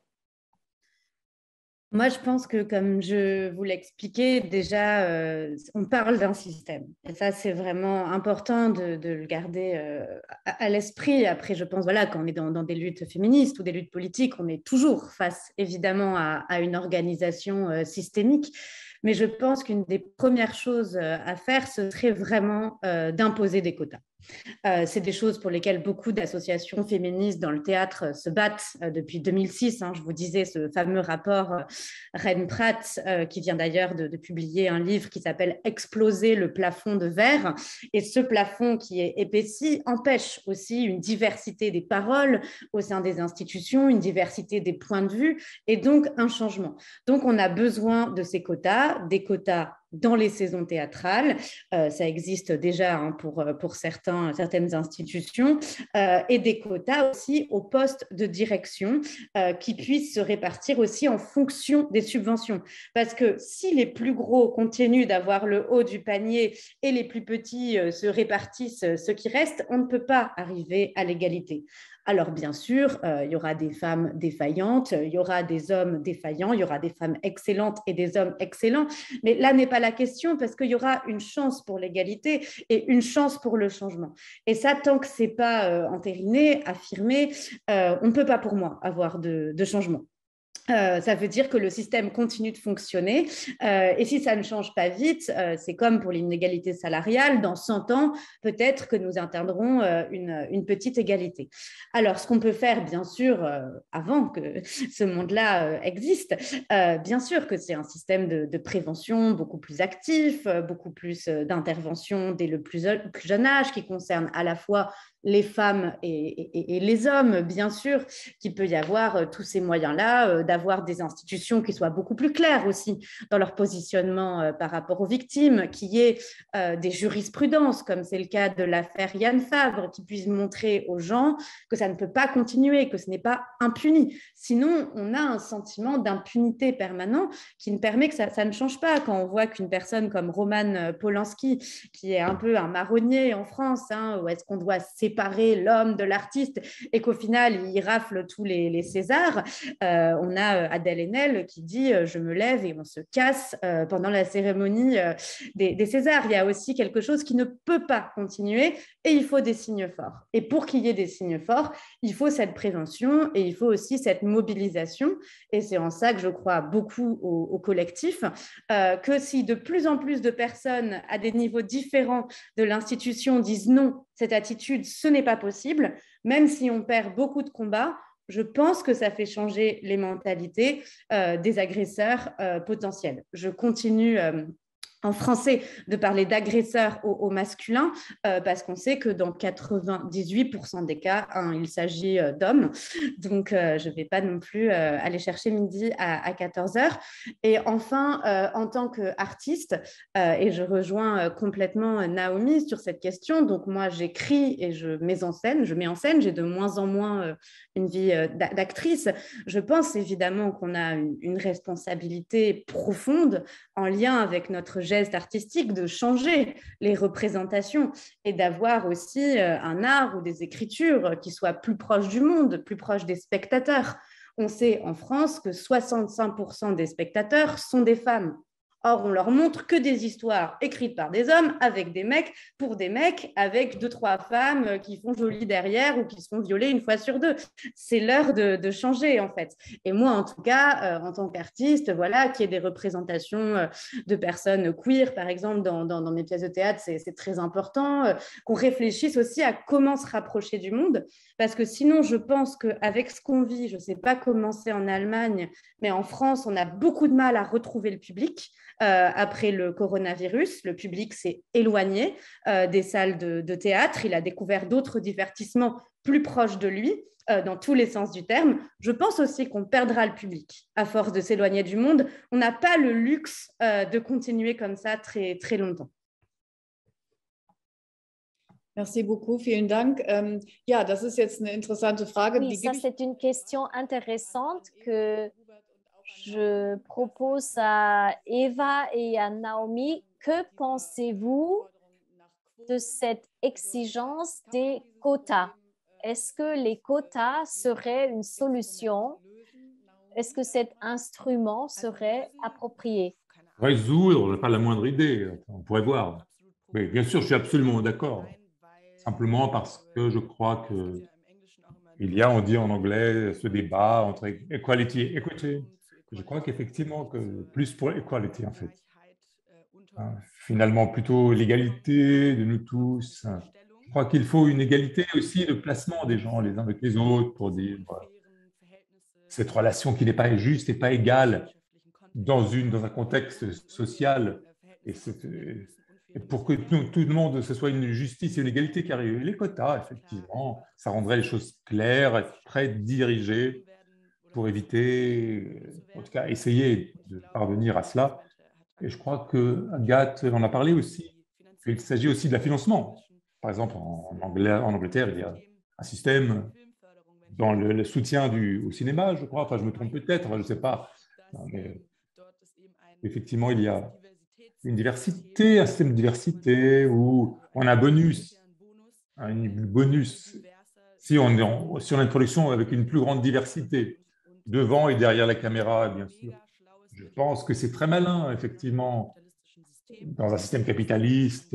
Moi, je pense que, comme je vous l'expliquais, déjà, on parle d'un système. Et ça, c'est vraiment important de le garder à l'esprit. Après, je pense, voilà, quand on est dans des luttes féministes ou des luttes politiques, on est toujours face, évidemment, à une organisation systémique. Mais je pense qu'une des premières choses à faire, ce serait vraiment d'imposer des quotas. C'est des choses pour lesquelles beaucoup d'associations féministes dans le théâtre se battent depuis 2006. Je vous disais ce fameux rapport Rennes-Pratt, qui vient d'ailleurs de publier un livre qui s'appelle « Exploser le plafond de verre ». Et ce plafond qui est épaissi empêche aussi une diversité des paroles au sein des institutions, une diversité des points de vue et donc un changement. Donc, on a besoin de ces quotas, des quotas dans les saisons théâtrales. Ça existe déjà pour certaines institutions, et des quotas aussi aux postes de direction qui puissent se répartir aussi en fonction des subventions. Parce que si les plus gros continuent d'avoir le haut du panier et les plus petits se répartissent ce qui reste, on ne peut pas arriver à l'égalité. Alors, bien sûr, il y aura des femmes défaillantes, il y aura des hommes défaillants, il y aura des femmes excellentes et des hommes excellents. Mais là n'est pas la question, parce qu'il y aura une chance pour l'égalité et une chance pour le changement. Et ça, tant que ce n'est pas entériné, affirmé, on ne peut pas, pour moi, avoir de changement. Ça veut dire que le système continue de fonctionner, et si ça ne change pas vite, c'est comme pour l'inégalité salariale, dans 100 ans, peut-être que nous atteindrons une petite égalité. Alors, ce qu'on peut faire, bien sûr, avant que ce monde-là existe, bien sûr que c'est un système de prévention beaucoup plus actif, beaucoup plus d'intervention dès le plus jeune âge, qui concerne à la fois les femmes et les hommes, bien sûr, qu'il peut y avoir tous ces moyens-là, d'avoir des institutions qui soient beaucoup plus claires aussi dans leur positionnement par rapport aux victimes, qu'il y ait des jurisprudences, comme c'est le cas de l'affaire Yann Favre, qui puissent montrer aux gens que ça ne peut pas continuer, que ce n'est pas impuni. Sinon, on a un sentiment d'impunité permanent qui ne permet que ça ne change pas. Quand on voit qu'une personne comme Roman Polanski, qui est un peu un marronnier en France, où est-ce qu'on doit séparer l'homme de l'artiste et qu'au final, il rafle tous les Césars, on a Adèle Haenel qui dit « je me lève et on se casse pendant la cérémonie des Césars ». Il y a aussi quelque chose qui ne peut pas continuer et il faut des signes forts. Et pour qu'il y ait des signes forts, il faut cette prévention et il faut aussi cette mobilisation. Et c'est en ça que je crois beaucoup au collectif, que si de plus en plus de personnes à des niveaux différents de l'institution disent non, cette attitude, ce n'est pas possible, même si on perd beaucoup de combats, je pense que ça fait changer les mentalités des agresseurs potentiels. Je continue en français de parler d'agresseurs au masculin parce qu'on sait que dans 98% des cas, il s'agit d'hommes. Donc, je ne vais pas non plus aller chercher midi à 14h. Et enfin, en tant qu'artiste, et je rejoins complètement Naomi sur cette question, donc moi, j'écris et je mets en scène, j'ai de moins en moins une vie d'actrice. Je pense évidemment qu'on a une responsabilité profonde en lien avec notre geste artistique de changer les représentations et d'avoir aussi un art ou des écritures qui soient plus proches du monde, plus proches des spectateurs. On sait en France que 65% des spectateurs sont des femmes. Or, on leur montre que des histoires écrites par des hommes avec des mecs, pour des mecs, avec 2-3 femmes qui font joli derrière ou qui se font violer une fois sur deux. C'est l'heure de changer, en fait. Et moi, en tout cas, en tant qu'artiste, voilà, qu'il y ait des représentations de personnes queer, par exemple, dans mes pièces de théâtre, c'est très important. Qu'on réfléchisse aussi à comment se rapprocher du monde. Parce que sinon, je pense qu'avec ce qu'on vit, je ne sais pas comment c'est en Allemagne, mais en France, on a beaucoup de mal à retrouver le public. Après le coronavirus, le public s'est éloigné des salles de théâtre. Il a découvert d'autres divertissements plus proches de lui, dans tous les sens du terme. Je pense aussi qu'on perdra le public à force de s'éloigner du monde. On n'a pas le luxe de continuer comme ça très, très longtemps. Merci beaucoup, vielen Dank. Ja, das ist jetzt eine interessante Frage. Oui, ça c'est une question intéressante que je propose à Eva et à Naomi. Que pensez-vous de cette exigence des quotas? Est-ce que les quotas seraient une solution? Est-ce que cet instrument serait approprié? Résoudre, je n'ai pas la moindre idée, on pourrait voir. Mais bien sûr, je suis absolument d'accord. Simplement parce que je crois qu'il y a, on dit en anglais, ce débat entre equality et equity. Je crois qu'effectivement, que plus pour equality, en fait. Finalement, plutôt l'égalité de nous tous. Je crois qu'il faut une égalité aussi de placement des gens les uns avec les autres pour dire cette relation qui n'est pas juste et pas égale dans un contexte social. Et pour que tout le monde, ce soit une justice et une égalité qui arrive. Les quotas, effectivement, ça rendrait les choses claires, très dirigées pour éviter, en tout cas, essayer de parvenir à cela. Et je crois que Agathe en a parlé aussi, qu'il s'agit aussi de la financement. Par exemple, en Angleterre, il y a un système dans le soutien au cinéma, je crois. Enfin, je me trompe peut-être, je ne sais pas. Mais effectivement, il y a une diversité, un système de diversité où on a un bonus. Si on est en introduction avec une plus grande diversité, devant et derrière la caméra, bien sûr. Je pense que c'est très malin, effectivement, dans un système capitaliste.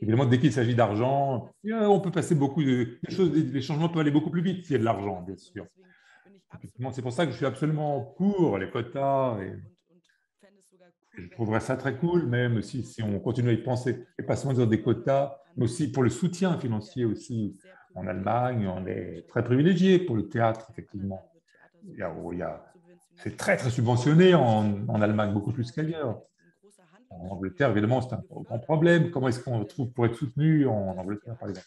Évidemment, dès qu'il s'agit d'argent, on peut passer beaucoup de choses, les changements peuvent aller beaucoup plus vite s'il y a de l'argent, bien sûr. Effectivement, c'est pour ça que je suis absolument pour les quotas. Et je trouverais ça très cool, même si on continue à y penser, et pas seulement dans des quotas, mais aussi pour le soutien financier aussi. En Allemagne, on est très privilégié pour le théâtre, effectivement. C'est très, très subventionné en Allemagne, beaucoup plus qu'ailleurs. En Angleterre, évidemment, c'est un grand problème. Comment est-ce qu'on trouve pour être soutenu en Angleterre, par exemple?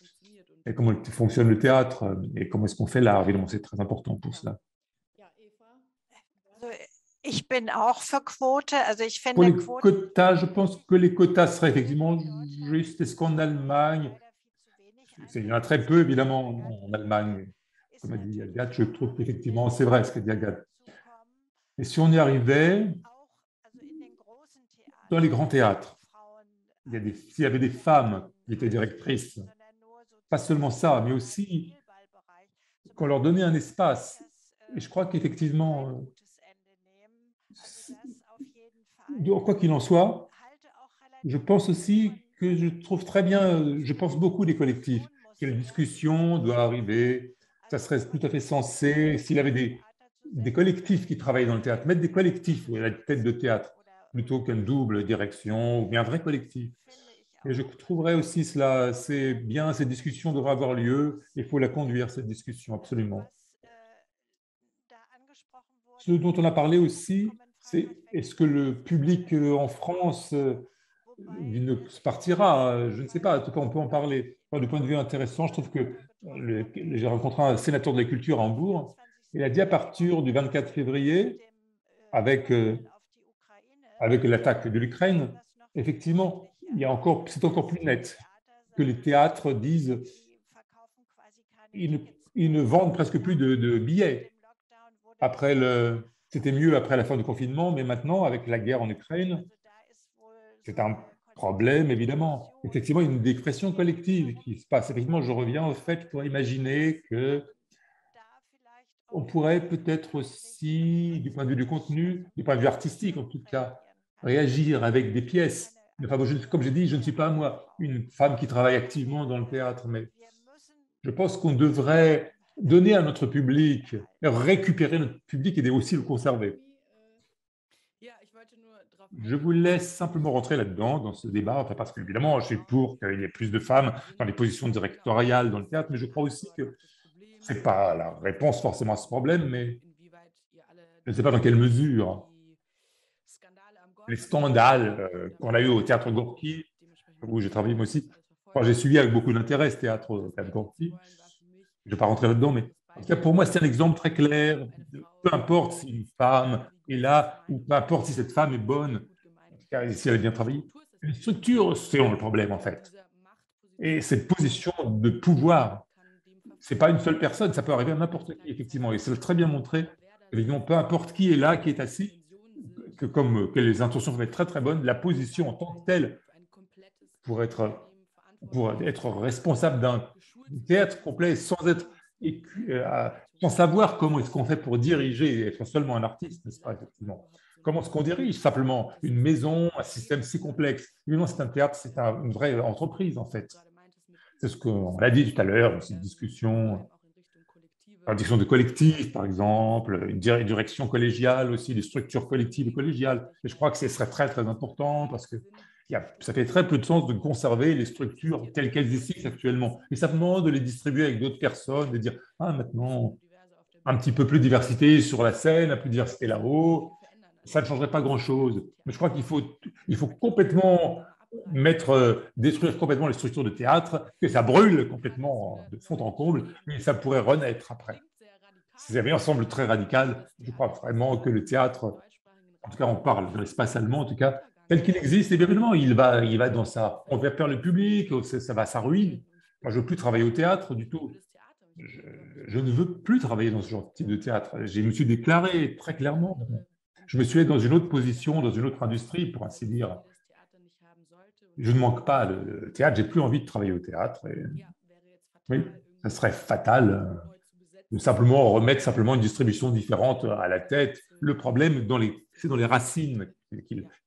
et comment fonctionne le théâtre et comment est-ce qu'on fait l'art. Évidemment, c'est très important pour cela. Also ich bin auch für Quote. Also ich Pour finde les Quote. quotas, je pense que les quotas seraient effectivement juste. Est-ce qu'en Allemagne, il y en a très peu évidemment en Allemagne, comme a dit Agathe, je trouve qu'effectivement c'est vrai ce qu'a dit Agathe. Et si on y arrivait dans les grands théâtres, s'il y avait des femmes qui étaient directrices, pas seulement ça, mais aussi qu'on leur donnait un espace. Et je crois qu'effectivement, quoi qu'il en soit, je pense aussi que je trouve très bien, je pense beaucoup des collectifs. Quelle discussion doit arriver, ça serait tout à fait sensé s'il y avait des collectifs qui travaillent dans le théâtre, mettre des collectifs à la tête de théâtre, plutôt qu'une double direction ou bien un vrai collectif. Et je trouverais aussi cela, c'est bien, cette discussion devrait avoir lieu, il faut la conduire, cette discussion, absolument. Ce dont on a parlé aussi, c'est est-ce que le public en France ne partira, je ne sais pas, en tout cas on peut en parler. Du point de vue intéressant, je trouve que j'ai rencontré un sénateur de la culture à Hambourg, il a dit à partir du 24 février, avec l'attaque de l'Ukraine, effectivement, c'est encore plus net que les théâtres disent ils ne vendent presque plus de billets. C'était mieux après la fin du confinement, mais maintenant, avec la guerre en Ukraine, c'est un problème, évidemment. Effectivement, il y a une dépression collective qui se passe. Effectivement, je reviens au fait pour imaginer que on pourrait peut-être aussi, du point de vue du contenu, du point de vue artistique en tout cas, réagir avec des pièces. Enfin, comme j'ai dit, je ne suis pas, moi, une femme qui travaille activement dans le théâtre, mais je pense qu'on devrait donner à notre public, récupérer notre public et aussi le conserver. Je vous laisse simplement rentrer là-dedans, dans ce débat, enfin, parce qu'évidemment, je suis pour qu'il y ait plus de femmes dans les positions directoriales dans le théâtre, mais je crois aussi que ce n'est pas la réponse forcément à ce problème, mais je ne sais pas dans quelle mesure les scandales qu'on a eus au théâtre Gorky, où j'ai travaillé moi aussi, j'ai suivi avec beaucoup d'intérêt ce théâtre au théâtre Gorky. Je ne vais pas rentrer là-dedans, mais en tout cas, pour moi, c'est un exemple très clair. Peu importe si une femme est là, ou peu importe si cette femme est bonne, en tout cas, si elle a bien travaillé. Les structures, c'est le problème, en fait. Et cette position de pouvoir, ce n'est pas une seule personne, ça peut arriver à n'importe qui, effectivement. Et c'est très bien montré. Évidemment, peu importe qui est là, qui est assis, que les intentions peuvent être très, très bonnes, la position en tant que telle, pour être responsable d'un théâtre complet sans savoir comment est-ce qu'on fait pour diriger et être seulement un artiste, n'est-ce pas, effectivement. Comment est-ce qu'on dirige simplement une maison, un système si complexe? Évidemment, c'est un théâtre, c'est une vraie entreprise, en fait. C'est ce qu'on a dit tout à l'heure, cette discussion, la direction de collectif, par exemple, une direction collégiale aussi, des structures collectives et collégiales. Et je crois que ce serait très, très important parce que ça fait très peu de sens de conserver les structures telles qu'elles existent actuellement, et simplement de les distribuer avec d'autres personnes, de dire, ah, maintenant, un petit peu plus de diversité sur la scène, un peu de diversité là-haut, ça ne changerait pas grand-chose. Mais je crois qu'il faut complètement détruire complètement les structures de théâtre, que ça brûle complètement de fond en comble, mais ça pourrait renaître après. Ça semble très radical. Je crois vraiment que le théâtre, en tout cas on parle de l'espace allemand, en tout cas, tel qu'il existe, et bien évidemment, il va dans ça. On va perdre le public, ça va à sa ruine. Moi, je ne veux plus travailler au théâtre du tout. Je ne veux plus travailler dans ce genre de type de théâtre. Je me suis déclaré très clairement. Je me suis allé dans une autre position, dans une autre industrie, pour ainsi dire. Je ne manque pas le théâtre, j'ai plus envie de travailler au théâtre. Oui, ça serait fatal de simplement remettre simplement une distribution différente à la tête. Le problème, c'est dans les racines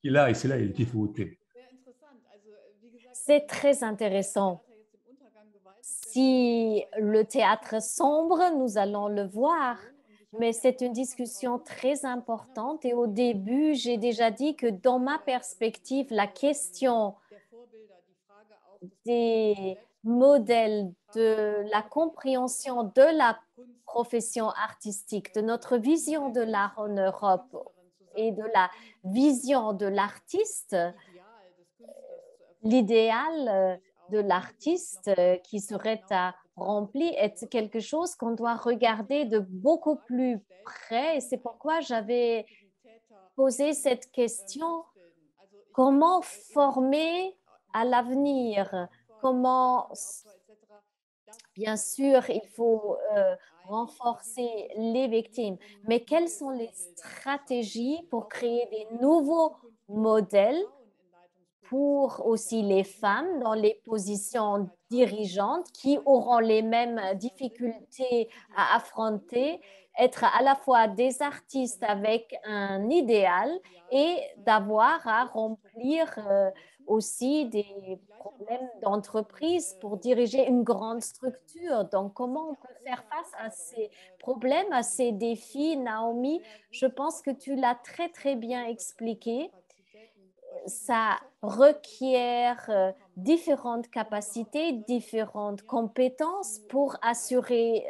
qu'il a, et c'est là qu'il faut ôter. C'est très intéressant. Si le théâtre sombre, nous allons le voir, mais c'est une discussion très importante. Et au début, j'ai déjà dit que dans ma perspective, la question des modèles de la compréhension de la profession artistique, de notre vision de l'art en Europe et de la vision de l'artiste, l'idéal de l'artiste qui serait à rempli est quelque chose qu'on doit regarder de beaucoup plus près. Et c'est pourquoi j'avais posé cette question. Comment former à l'avenir? Comment, bien sûr, il faut renforcer les victimes, mais quelles sont les stratégies pour créer des nouveaux modèles pour aussi les femmes dans les positions dirigeantes qui auront les mêmes difficultés à affronter, être à la fois des artistes avec un idéal et d'avoir à remplir aussi des problèmes d'entreprise pour diriger une grande structure. Donc, comment on peut faire face à ces problèmes, à ces défis, Naomi? Je pense que tu l'as très, très bien expliqué. Ça requiert différentes capacités, différentes compétences pour assurer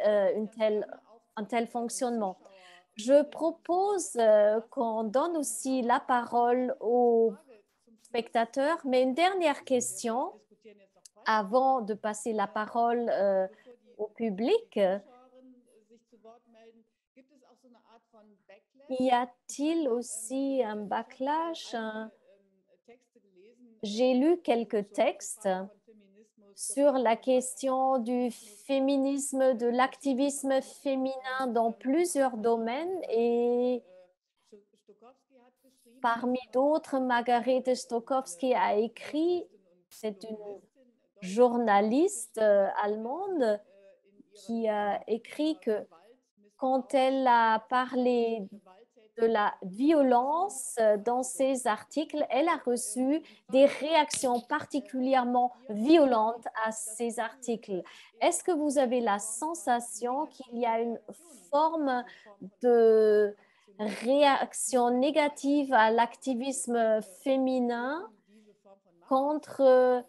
un tel fonctionnement. Je propose qu'on donne aussi la parole aux spectateurs, mais une dernière question avant de passer la parole au public. Y a-t-il aussi un backlash? J'ai lu quelques textes sur la question du féminisme, de l'activisme féminin dans plusieurs domaines et parmi d'autres, Margarete Stokowski a écrit, c'est une journaliste allemande qui a écrit que quand elle a parlé de la violence dans ses articles, elle a reçu des réactions particulièrement violentes à ces articles. Est-ce que vous avez la sensation qu'il y a une forme de réaction négative à l'activisme féminin contre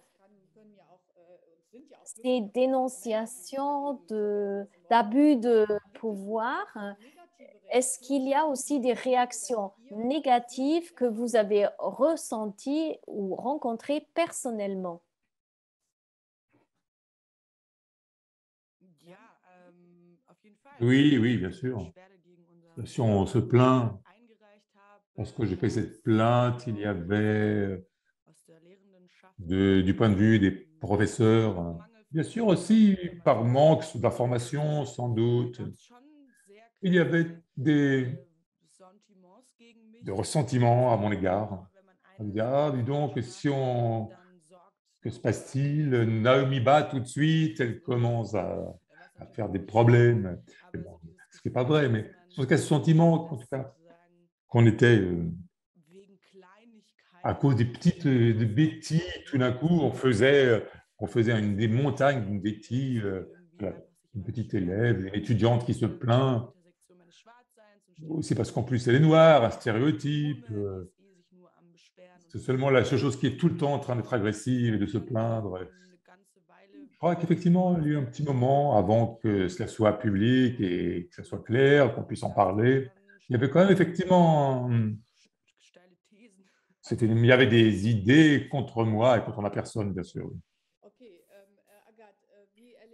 ces dénonciations d'abus de pouvoir? Est-ce qu'il y a aussi des réactions négatives que vous avez ressenties ou rencontrées personnellement? Oui, oui, bien sûr. Si on se plaint, lorsque j'ai fait cette plainte, il y avait du point de vue des professeurs, bien sûr aussi par manque d'informations, sans doute. Il y avait des ressentiments à mon égard. On me dit, ah, dis donc, que se passe-t-il? Naomi bat tout de suite, elle commence à faire des problèmes. Et bon, ce qui n'est pas vrai, mais en tout cas, ce sentiment, en tout cas, qu'on était, à cause des petites des bêtises, tout d'un coup, on faisait des montagnes de bêtises. Une petite élève, une étudiante qui se plaint. C'est parce qu'en plus, elle est noire, un stéréotype. C'est seulement la seule chose qui est tout le temps en train d'être agressive et de se plaindre. Je crois qu'effectivement, il y a eu un petit moment avant que cela soit public et que ça soit clair, qu'on puisse en parler. Il y avait quand même effectivement, il y avait des idées contre moi et contre ma personne, bien sûr.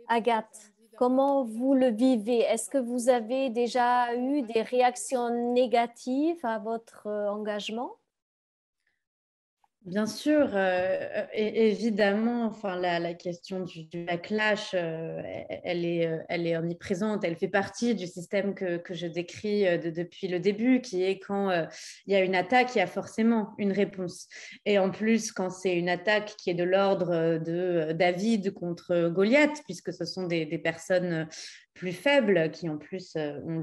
Agathe, comment vous le vivez? Est-ce que vous avez déjà eu des réactions négatives à votre engagement? Bien sûr, évidemment, enfin, la question du backlash, elle est omniprésente, elle fait partie du système que je décris depuis le début, qui est quand il y a une attaque, il y a forcément une réponse. Et en plus, quand c'est une attaque qui est de l'ordre de David contre Goliath, puisque ce sont des personnes plus faibles, qui en plus ont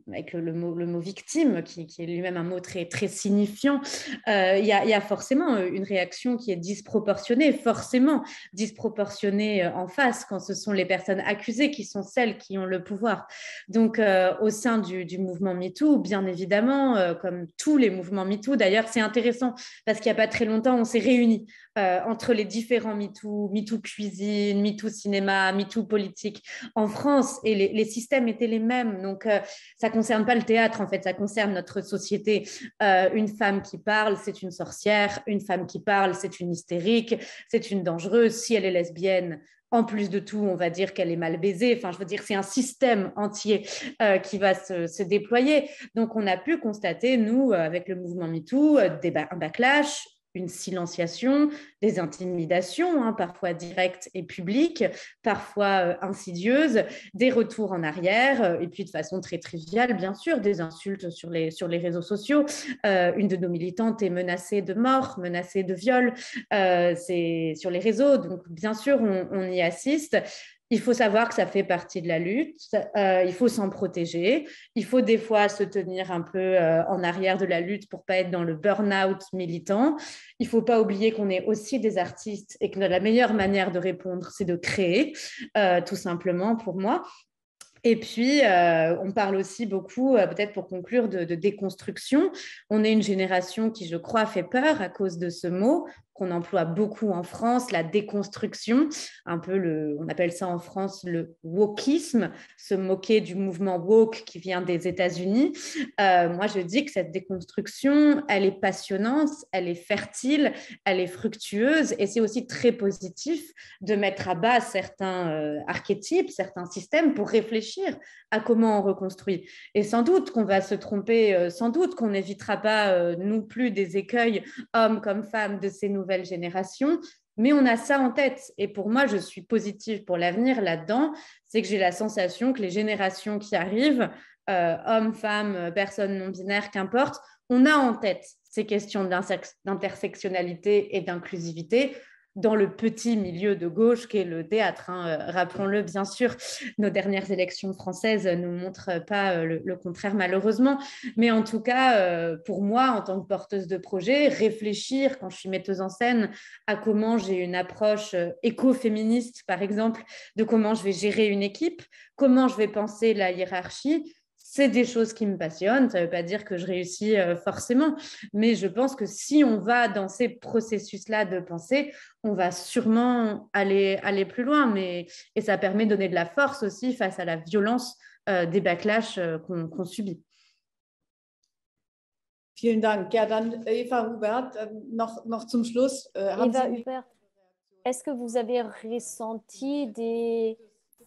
avec le mot victime, qui est lui-même un mot très, très signifiant, il y a forcément une réaction qui est disproportionnée, forcément disproportionnée en face, quand ce sont les personnes accusées qui sont celles qui ont le pouvoir. Donc, au sein du mouvement MeToo, bien évidemment, comme tous les mouvements MeToo, d'ailleurs, c'est intéressant, parce qu'il n'y a pas très longtemps, on s'est réunis entre les différents MeToo, MeToo cuisine, MeToo cinéma, MeToo politique en France, et les systèmes étaient les mêmes. Donc, ça ne concerne pas le théâtre, en fait, ça concerne notre société. Une femme qui parle, c'est une sorcière. Une femme qui parle, c'est une hystérique, c'est une dangereuse. Si elle est lesbienne, En plus de tout, on va dire qu'elle est mal baisée. Enfin, je veux dire, c'est un système entier qui va se déployer. Donc, on a pu constater, nous, avec le mouvement MeToo, un backlash, une silenciation, des intimidations, hein, parfois directes et publiques, parfois insidieuses, des retours en arrière, et puis de façon très triviale, bien sûr, des insultes sur les réseaux sociaux. Une de nos militantes est menacée de mort, menacée de viol, c'est sur les réseaux. Donc, bien sûr, on y assiste. Il faut savoir que ça fait partie de la lutte, il faut s'en protéger, il faut des fois se tenir un peu en arrière de la lutte pour ne pas être dans le burn-out militant. Il ne faut pas oublier qu'on est aussi des artistes et que la meilleure manière de répondre, c'est de créer, tout simplement pour moi. Et puis, on parle aussi beaucoup, peut-être pour conclure, de déconstruction. On est une génération qui, je crois, fait peur à cause de ce mot qu'on emploie beaucoup en France, la déconstruction, un peu on appelle ça en France le wokisme, se moquer du mouvement woke qui vient des États-Unis. Moi, je dis que cette déconstruction, elle est passionnante, elle est fertile, elle est fructueuse, et c'est aussi très positif de mettre à bas certains archétypes, certains systèmes pour réfléchir à comment on reconstruit. Et sans doute qu'on va se tromper, sans doute qu'on n'évitera pas non plus des écueils, hommes comme femmes, de ces nouvelles générations, mais on a ça en tête. Et pour moi, je suis positive pour l'avenir là-dedans, c'est que j'ai la sensation que les générations qui arrivent, hommes, femmes, personnes non binaires, qu'importe, on a en tête ces questions d'intersectionnalité et d'inclusivité dans le petit milieu de gauche qu'est le théâtre. Hein. Rappelons-le, bien sûr, nos dernières élections françaises ne nous montrent pas le contraire, malheureusement. Mais en tout cas, pour moi, en tant que porteuse de projet, réfléchir, quand je suis metteuse en scène, à comment j'ai une approche écoféministe, par exemple, de comment je vais gérer une équipe, comment je vais penser la hiérarchie, c'est des choses qui me passionnent. Ça ne veut pas dire que je réussis forcément, mais je pense que si on va dans ces processus-là de pensée, on va sûrement aller plus loin. Et ça permet de donner de la force aussi face à la violence des backlash qu'on subit. Vielen Dank. Ja, dann Eva Hubert, noch zum Schluss. Eva Hubert, est-ce que vous avez ressenti des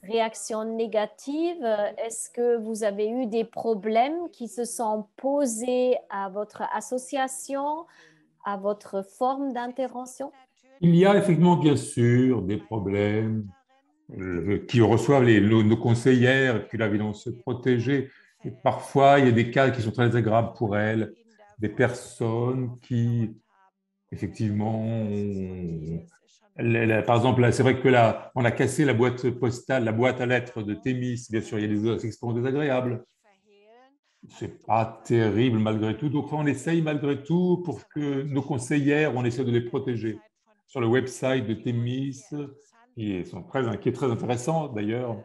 réactions négatives? Est-ce que vous avez eu des problèmes qui se sont posés à votre association, à votre forme d'intervention? Il y a effectivement, bien sûr, des problèmes qui reçoivent nos conseillères, qui viennent se protéger. Et parfois, il y a des cas qui sont très agréables pour elles, des personnes qui, effectivement, par exemple, c'est vrai que là, on a cassé la boîte postale, la boîte à lettres de Thémis. Bien sûr, il y a des expériences désagréables. C'est pas terrible malgré tout. Donc, on essaye malgré tout pour que nos conseillères, on essaie de les protéger. Sur le website de Thémis, qui est très intéressant d'ailleurs,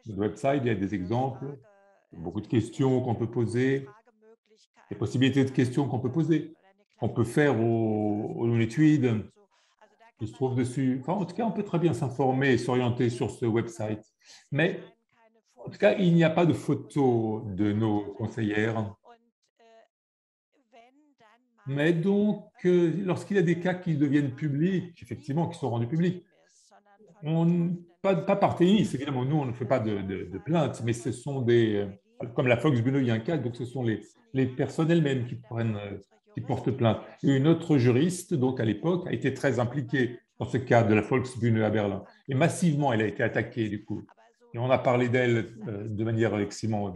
le website, il y a des exemples, beaucoup de questions qu'on peut poser, des possibilités de questions qu'on peut poser. On peut faire une étude qui se trouve dessus. Enfin, en tout cas, on peut très bien s'informer et s'orienter sur ce website. Mais en tout cas, il n'y a pas de photos de nos conseillères. Mais donc, lorsqu'il y a des cas qui deviennent publics, effectivement, qui sont rendus publics, pas par Thémis, évidemment, nous, on ne fait pas de plainte, mais ce sont comme la Volksbühne, il y a un cas, donc ce sont les personnes elles-mêmes qui portent plainte. Et une autre juriste, donc à l'époque, a été très impliquée dans ce cas de la Volksbühne à Berlin. Et massivement, elle a été attaquée, du coup. Et on a parlé d'elle de manière extrêmement...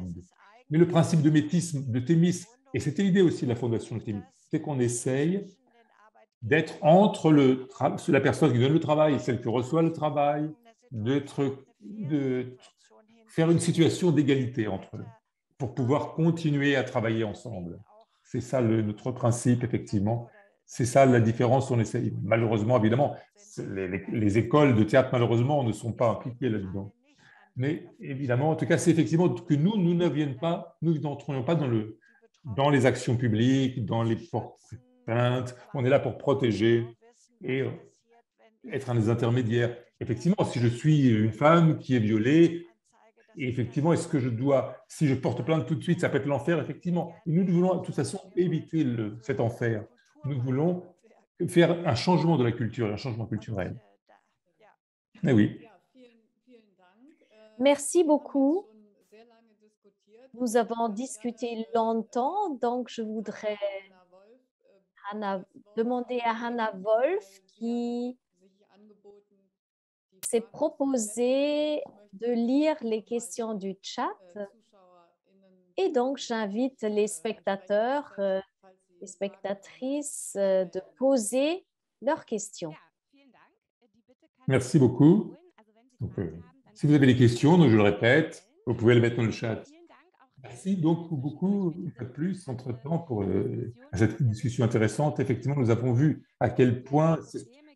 Mais le principe de Thémis, et c'était l'idée aussi de la fondation de Thémis, c'est qu'on essaye d'être entre la personne qui donne le travail et celle qui reçoit le travail, de faire une situation d'égalité entre eux, pour pouvoir continuer à travailler ensemble. C'est ça notre principe, effectivement. C'est ça la différence, on essaye. Malheureusement, évidemment, les écoles de théâtre, malheureusement, ne sont pas impliquées là-dedans. Mais évidemment, en tout cas, c'est effectivement que nous n'entrions pas dans les actions publiques, dans les porte-plaintes. On est là pour protéger et être un des intermédiaires. Effectivement, si je suis une femme qui est violée, et effectivement, est-ce que si je porte plainte tout de suite, ça peut être l'enfer, effectivement. Nous voulons de toute façon éviter cet enfer. Nous voulons faire un changement de la culture, un changement culturel. Mais oui. Merci beaucoup. Nous avons discuté longtemps, donc je voudrais demander à Hannah Wolf qui s'est proposé de lire les questions du chat. Et donc, j'invite les spectateurs, les spectatrices de poser leurs questions. Merci beaucoup. Donc, si vous avez des questions, donc je le répète, vous pouvez les mettre dans le chat. Merci donc beaucoup, une fois de plus, entre-temps, pour cette discussion intéressante. Effectivement, nous avons vu à quel point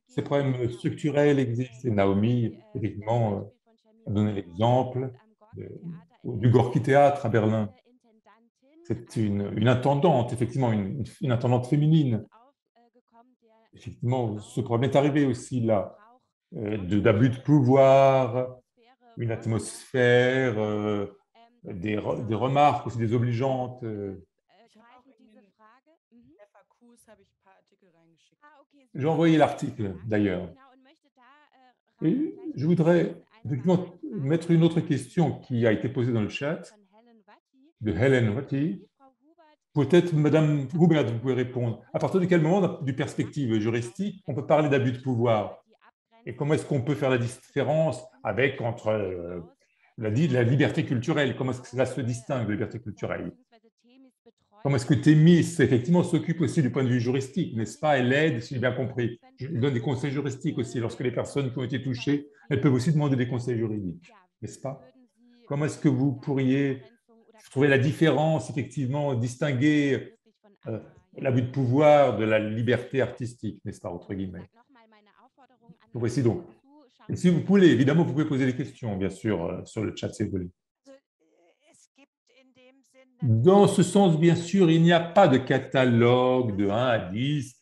ces problèmes structurels existent. Et Naomi, effectivement, a donné l'exemple du Gorki Théâtre à Berlin. C'est une intendante, effectivement, une intendante féminine. Effectivement, ce problème est arrivé aussi là, d'abus de pouvoir, une atmosphère, des remarques aussi désobligeantes. J'ai envoyé l'article d'ailleurs. Et je voudrais effectivement mettre une autre question qui a été posée dans le chat de Helen Watty. Peut-être, Madame Hubert, vous pouvez répondre. À partir de quel moment, du perspective juristique, on peut parler d'abus de pouvoir? Et comment est-ce qu'on peut faire la différence entre la liberté culturelle? Comment est-ce que cela se distingue, la liberté culturelle? Comment est-ce que Thémis, effectivement, s'occupe aussi du point de vue juristique, n'est-ce pas? Elle aide, si j'ai bien compris. Elle donne des conseils juridiques aussi. Lorsque les personnes qui ont été touchées, elles peuvent aussi demander des conseils juridiques, n'est-ce pas? Comment est-ce que vous pourriez trouver la différence, effectivement, distinguer l'abus de pouvoir de la liberté artistique, n'est-ce pas, entre guillemets? Voici donc. Et si vous voulez, évidemment, vous pouvez poser des questions, bien sûr, sur le chat, si vous voulez. Dans ce sens, bien sûr, il n'y a pas de catalogue de 1 à 10.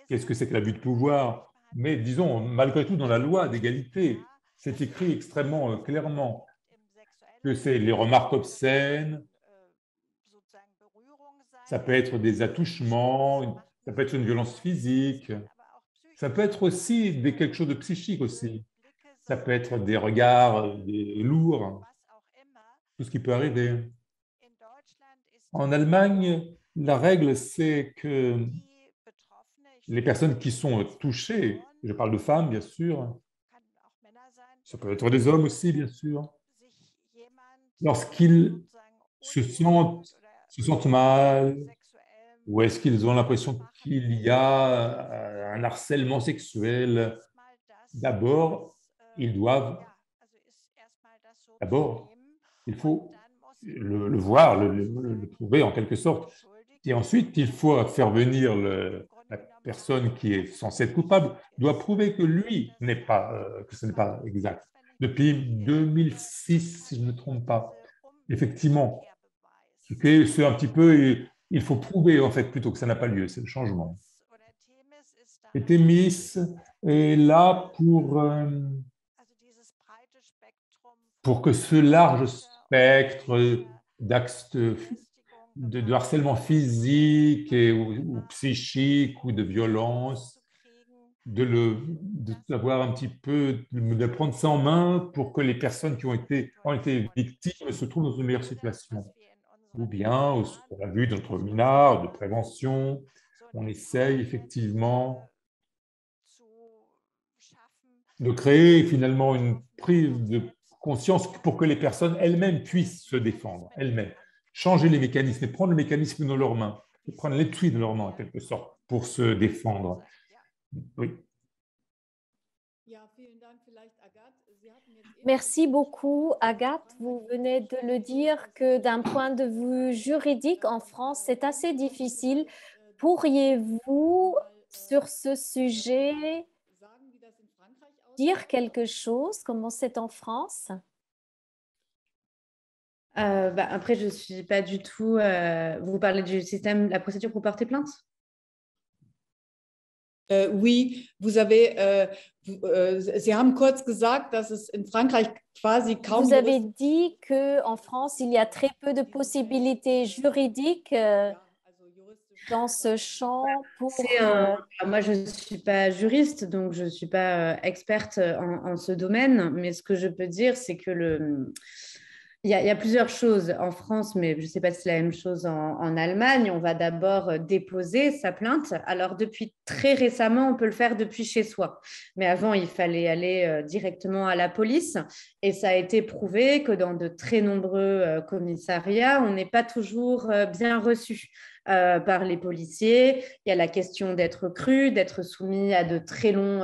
Qu'est-ce que c'est que l'abus de pouvoir? Mais disons, malgré tout, dans la loi d'égalité, c'est écrit extrêmement clairement que c'est les remarques obscènes, ça peut être des attouchements, ça peut être une violence physique, ça peut être aussi quelque chose de psychique aussi. Ça peut être des regards lourds, tout ce qui peut arriver. En Allemagne, la règle, c'est que les personnes qui sont touchées, je parle de femmes, bien sûr, ça peut être des hommes aussi, bien sûr, lorsqu'ils se sentent mal, ou est-ce qu'ils ont l'impression qu'il y a un harcèlement sexuel, d'abord, il faut le voir, le trouver en quelque sorte. Et ensuite, il faut faire venir la personne qui est censée être coupable, doit prouver que lui que ce n'est pas exact. Depuis 2006, si je ne me trompe pas, effectivement, c'est un petit peu, il faut prouver en fait plutôt que ça n'a pas lieu, c'est le changement. Et Thémis est là pour que ce large spectre d'actes de harcèlement physique ou psychique ou de violence, d'avoir un petit peu, de prendre ça en main pour que les personnes qui ont été victimes se trouvent dans une meilleure situation. Ou bien, on a vu dans notre webinaire de prévention, on essaye effectivement de créer finalement une prise de conscience pour que les personnes elles-mêmes puissent se défendre, elles-mêmes. Changer les mécanismes et prendre le mécanisme dans leurs mains, et prendre l'étui dans leurs mains en quelque sorte pour se défendre. Oui. Merci beaucoup, Agathe. Vous venez de le dire que d'un point de vue juridique en France, c'est assez difficile. Pourriez-vous, sur ce sujet, dire quelque chose? Comment c'est en France? Après, je ne suis pas du tout... vous parlez du système, la procédure pour porter plainte? Oui, vous avez, Sie haben kurz gesagt, dass es in Frankreich quasi kaum... Vous avez dit qu'en France, il y a très peu de possibilités juridiques dans ce champ pour… Moi, je ne suis pas juriste, donc je ne suis pas experte en ce domaine, mais ce que je peux dire, c'est que il y a plusieurs choses en France, mais je ne sais pas si c'est la même chose en Allemagne. On va d'abord déposer sa plainte. Alors, depuis très récemment, on peut le faire depuis chez soi. Mais avant, il fallait aller directement à la police. Et ça a été prouvé que dans de très nombreux commissariats, on n'est pas toujours bien reçu par les policiers. Il y a la question d'être cru, d'être soumise à de très longs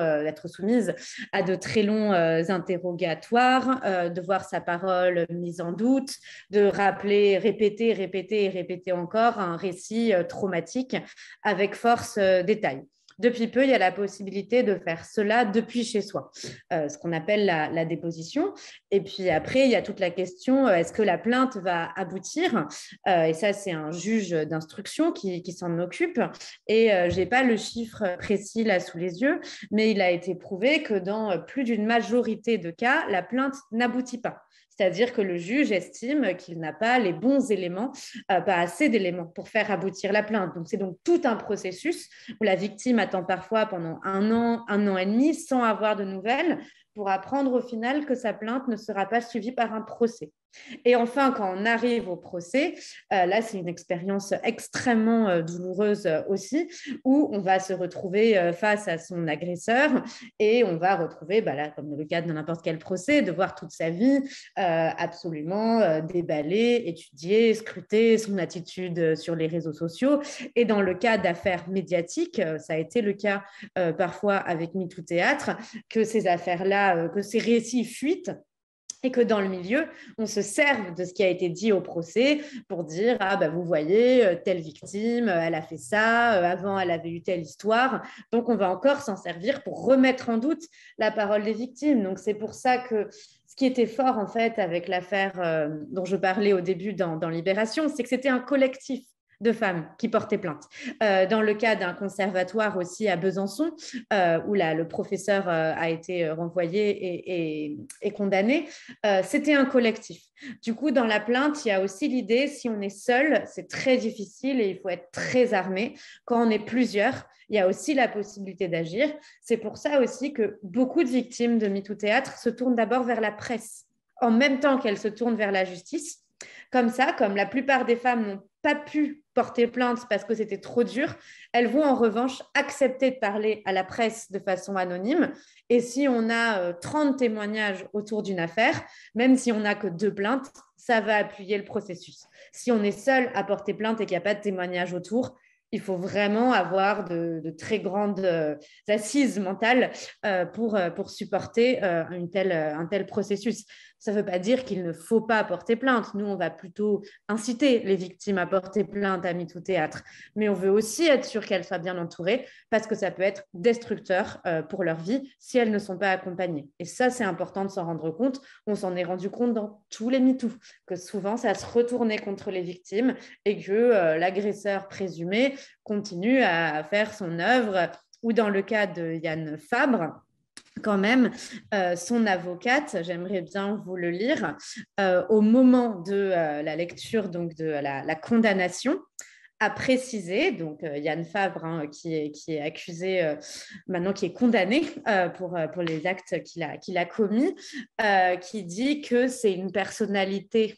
interrogatoires, de voir sa parole mise en doute, de rappeler, répéter, répéter et répéter encore un récit traumatique avec force détail. Depuis peu, il y a la possibilité de faire cela depuis chez soi, ce qu'on appelle la déposition. Et puis après, il y a toute la question, est-ce que la plainte va aboutir? Et ça, c'est un juge d'instruction qui s'en occupe. Et je n'ai pas le chiffre précis là sous les yeux, mais il a été prouvé que dans plus d'une majorité de cas, la plainte n'aboutit pas. C'est-à-dire que le juge estime qu'il n'a pas les bons éléments, pas assez d'éléments pour faire aboutir la plainte. Donc, c'est donc tout un processus où la victime attend parfois pendant un an et demi sans avoir de nouvelles pour apprendre au final que sa plainte ne sera pas suivie par un procès. Et enfin, quand on arrive au procès, là, c'est une expérience extrêmement douloureuse aussi, où on va se retrouver face à son agresseur et on va retrouver, là, comme le cas de n'importe quel procès, de voir toute sa vie absolument déballée, étudiée, scrutée, son attitude sur les réseaux sociaux. Et dans le cas d'affaires médiatiques, ça a été le cas parfois avec MeToo Théâtre, que ces affaires-là, que ces récits fuitent, et que dans le milieu, on se serve de ce qui a été dit au procès pour dire « Ah, vous voyez, telle victime, elle a fait ça, avant, elle avait eu telle histoire. » Donc, on va encore s'en servir pour remettre en doute la parole des victimes. Donc, c'est pour ça que ce qui était fort, en fait, avec l'affaire dont je parlais au début dans Libération, c'est que c'était un collectif de femmes qui portaient plainte. Dans le cas d'un conservatoire aussi à Besançon, où le professeur a été renvoyé et condamné, c'était un collectif. Du coup, dans la plainte, il y a aussi l'idée, si on est seul, c'est très difficile et il faut être très armé. Quand on est plusieurs, il y a aussi la possibilité d'agir. C'est pour ça aussi que beaucoup de victimes de MeToo Théâtre se tournent d'abord vers la presse, en même temps qu'elles se tournent vers la justice. Comme ça, comme la plupart des femmes n'ont pas pu porter plainte parce que c'était trop dur, elles vont en revanche accepter de parler à la presse de façon anonyme. Et si on a 30 témoignages autour d'une affaire, même si on n'a que 2 plaintes, ça va appuyer le processus. Si on est seul à porter plainte et qu'il n'y a pas de témoignages autour, il faut vraiment avoir de très grandes assises mentales pour supporter un tel processus. Ça ne veut pas dire qu'il ne faut pas porter plainte. Nous, on va plutôt inciter les victimes à porter plainte à MeToo Théâtre. Mais on veut aussi être sûr qu'elles soient bien entourées parce que ça peut être destructeur pour leur vie si elles ne sont pas accompagnées. Et ça, c'est important de s'en rendre compte. On s'en est rendu compte dans tous les MeToo, que souvent, ça se retournait contre les victimes et que l'agresseur présumé continue à faire son œuvre. Ou dans le cas de Yann Fabre, quand même, son avocate, j'aimerais bien vous le lire, au moment de la lecture donc de la condamnation, a précisé, donc Yann Fabre, qui est accusé, maintenant qui est condamné pour les actes qu'il a commis, qui dit que c'est une personnalité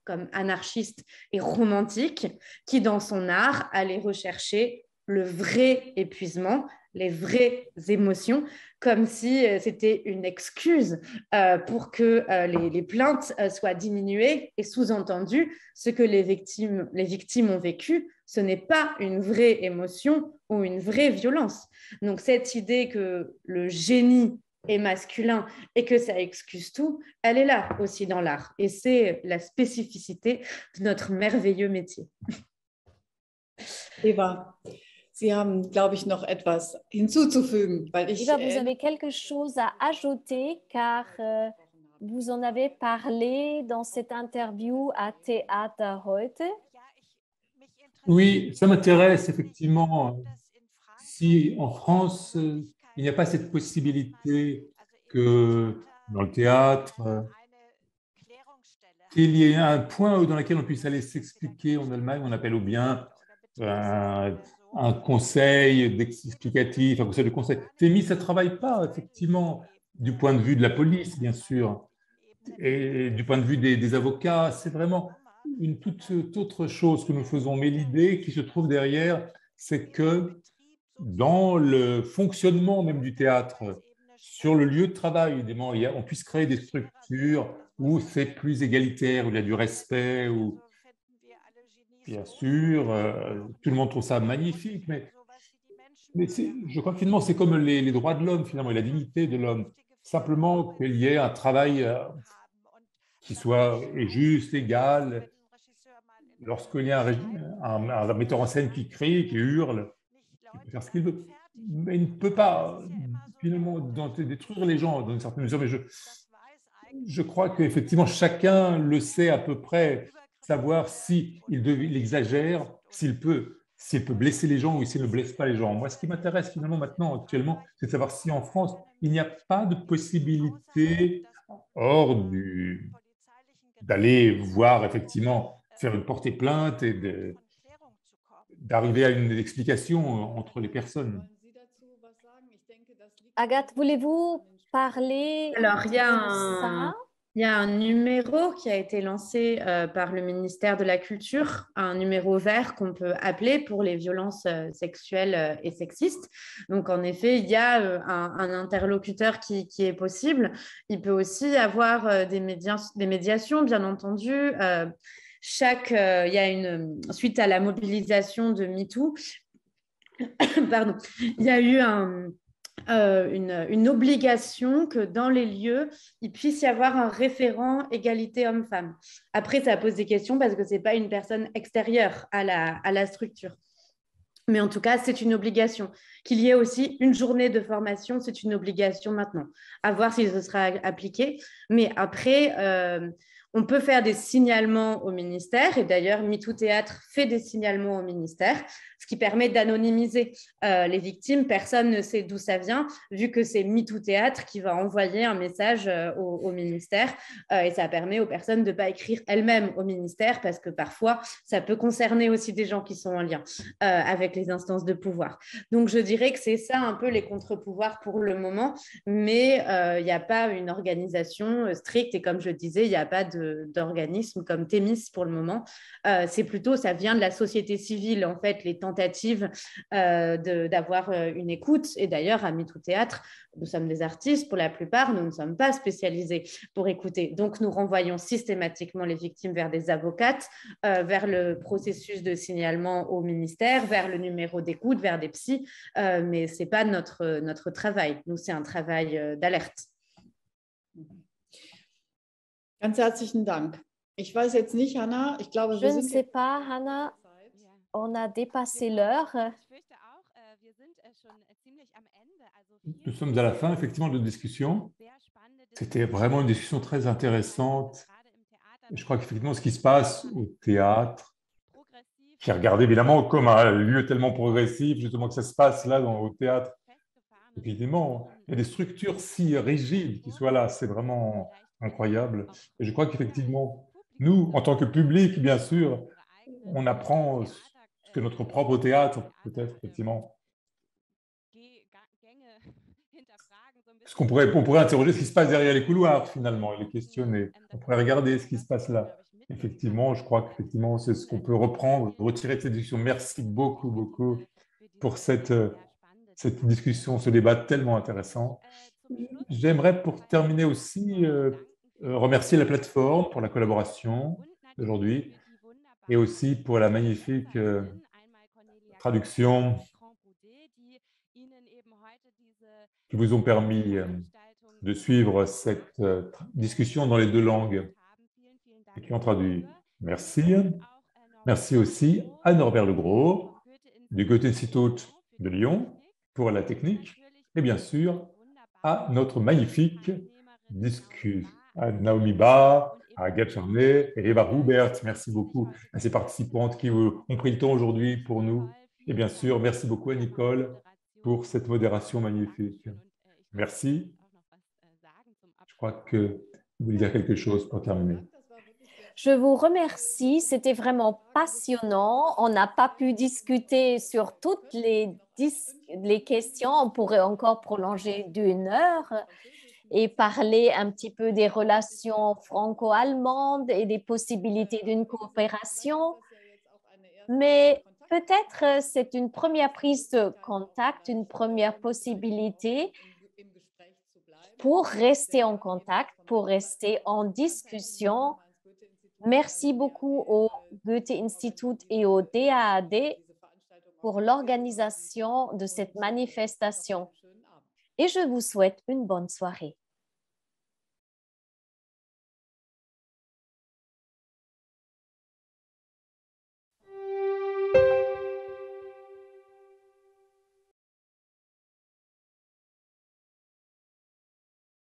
comme anarchiste et romantique, qui dans son art allait rechercher le vrai épuisement, les vraies émotions, comme si c'était une excuse pour que les plaintes soient diminuées et sous-entendu, ce que les victimes ont vécu, ce n'est pas une vraie émotion ou une vraie violence. Donc cette idée que le génie est masculin et que ça excuse tout, elle est là aussi dans l'art. Et c'est la spécificité de notre merveilleux métier. Eva, Sie haben, glaube ich, noch etwas hinzuzufügen, weil ich… Eva, vous avez quelque chose à ajouter car vous en avez parlé dans cette interview à Theater heute. Oui, ça m'intéresse effectivement. Si en France, il n'y a pas cette possibilité que dans le théâtre, qu'il y ait un point dans lequel on puisse aller s'expliquer en Allemagne, on appelle ou bien un conseil explicatif, un conseil de conseil. TEMI, ça ne travaille pas, effectivement, du point de vue de la police, bien sûr, et du point de vue des avocats. C'est vraiment une toute autre chose que nous faisons. Mais l'idée qui se trouve derrière, c'est que dans le fonctionnement même du théâtre, sur le lieu de travail, évidemment, on puisse créer des structures où c'est plus égalitaire, où il y a du respect, où, bien sûr, tout le monde trouve ça magnifique, mais je crois que finalement, c'est comme les droits de l'homme, finalement, et la dignité de l'homme. Simplement qu'il y ait un travail qui soit juste, égal. Lorsqu'il y a un metteur en scène qui crie, qui hurle, il peut faire ce qu'il veut. Mais il ne peut pas, finalement, détruire les gens dans une certaine mesure. Mais je crois qu'effectivement, chacun le sait à peu près, savoir s'il il exagère, s'il peut blesser les gens ou s'il ne blesse pas les gens. Moi, ce qui m'intéresse finalement maintenant, actuellement, c'est de savoir si en France, il n'y a pas de possibilité hors d'aller voir, effectivement, faire une portée plainte et d'arriver à une explication entre les personnes. Agathe, voulez-vous parler Alors, de ça? il y a un numéro qui a été lancé par le ministère de la Culture, un numéro vert qu'on peut appeler pour les violences sexuelles et sexistes. Donc, en effet, il y a un interlocuteur qui est possible. Il peut aussi avoir des médiations, bien entendu. Il y a suite à la mobilisation de MeToo, pardon, il y a eu une obligation que dans les lieux, il puisse y avoir un référent égalité homme-femme. Après, ça pose des questions parce que ce n'est pas une personne extérieure à la structure. Mais en tout cas, c'est une obligation. Qu'il y ait aussi une journée de formation, c'est une obligation maintenant. À voir si ce sera appliqué. Mais après, on peut faire des signalements au ministère. Et d'ailleurs, MeToo Théâtre fait des signalements au ministère, ce qui permet d'anonymiser les victimes. Personne ne sait d'où ça vient, vu que c'est MeToo Théâtre qui va envoyer un message au ministère. Et ça permet aux personnes de ne pas écrire elles-mêmes au ministère, parce que parfois, ça peut concerner aussi des gens qui sont en lien avec les instances de pouvoir. Donc, je dirais que c'est ça un peu les contre-pouvoirs pour le moment, mais il n'y a pas une organisation stricte. Et comme je disais, il n'y a pas d'organisme comme Thémis pour le moment. C'est plutôt, ça vient de la société civile, en fait, les tentatives d'avoir une écoute. Et d'ailleurs, à MeToo Théâtre, nous sommes des artistes, pour la plupart, nous ne sommes pas spécialisés pour écouter. Donc, nous renvoyons systématiquement les victimes vers des avocates, vers le processus de signalement au ministère, vers le numéro d'écoute, vers des psys, mais ce n'est pas notre travail. Nous, c'est un travail d'alerte. Ganz herzlichen Dank. Ich weiß jetzt nicht, Hannah, ich glaube, je ne sais pas, Hannah, on a dépassé l'heure. Nous sommes à la fin, effectivement, de la discussion. C'était vraiment une discussion très intéressante. Je crois qu'effectivement, ce qui se passe au théâtre, qui est regardé évidemment comme un lieu tellement progressif, justement que ça se passe là au théâtre, évidemment, il y a des structures si rigides qui soient là, c'est vraiment incroyable. Et je crois qu'effectivement, nous, en tant que public, bien sûr, on apprend ce que notre propre théâtre, peut-être, effectivement. On pourrait interroger ce qui se passe derrière les couloirs, finalement, et les questionner. On pourrait regarder ce qui se passe là. Effectivement, je crois qu'effectivement, c'est ce qu'on peut reprendre, retirer de cette discussion. Merci beaucoup, beaucoup pour cette discussion, ce débat tellement intéressant. J'aimerais, pour terminer aussi, remercier la plateforme pour la collaboration d'aujourd'hui et aussi pour la magnifique traduction qui vous ont permis de suivre cette discussion dans les deux langues et qui ont traduit. Merci. Merci aussi à Norbert Legros du Goethe-Institut de Lyon pour la technique et bien sûr à notre magnifique discussion, à Naomi Ba, à Agathe Charnet et Eva Roubert. Merci beaucoup à ces participantes qui ont pris le temps aujourd'hui pour nous. Et bien sûr, merci beaucoup à Nicole pour cette modération magnifique. Merci. Je crois que vous voulez dire quelque chose pour terminer. Je vous remercie, c'était vraiment passionnant. On n'a pas pu discuter sur toutes les questions. On pourrait encore prolonger d'une heure et parler un petit peu des relations franco-allemandes et des possibilités d'une coopération. Mais peut-être c'est une première prise de contact, une première possibilité pour rester en contact, pour rester en discussion. Merci beaucoup au Goethe-Institut et au DAAD pour l'organisation de cette manifestation. Et je vous souhaite une bonne soirée.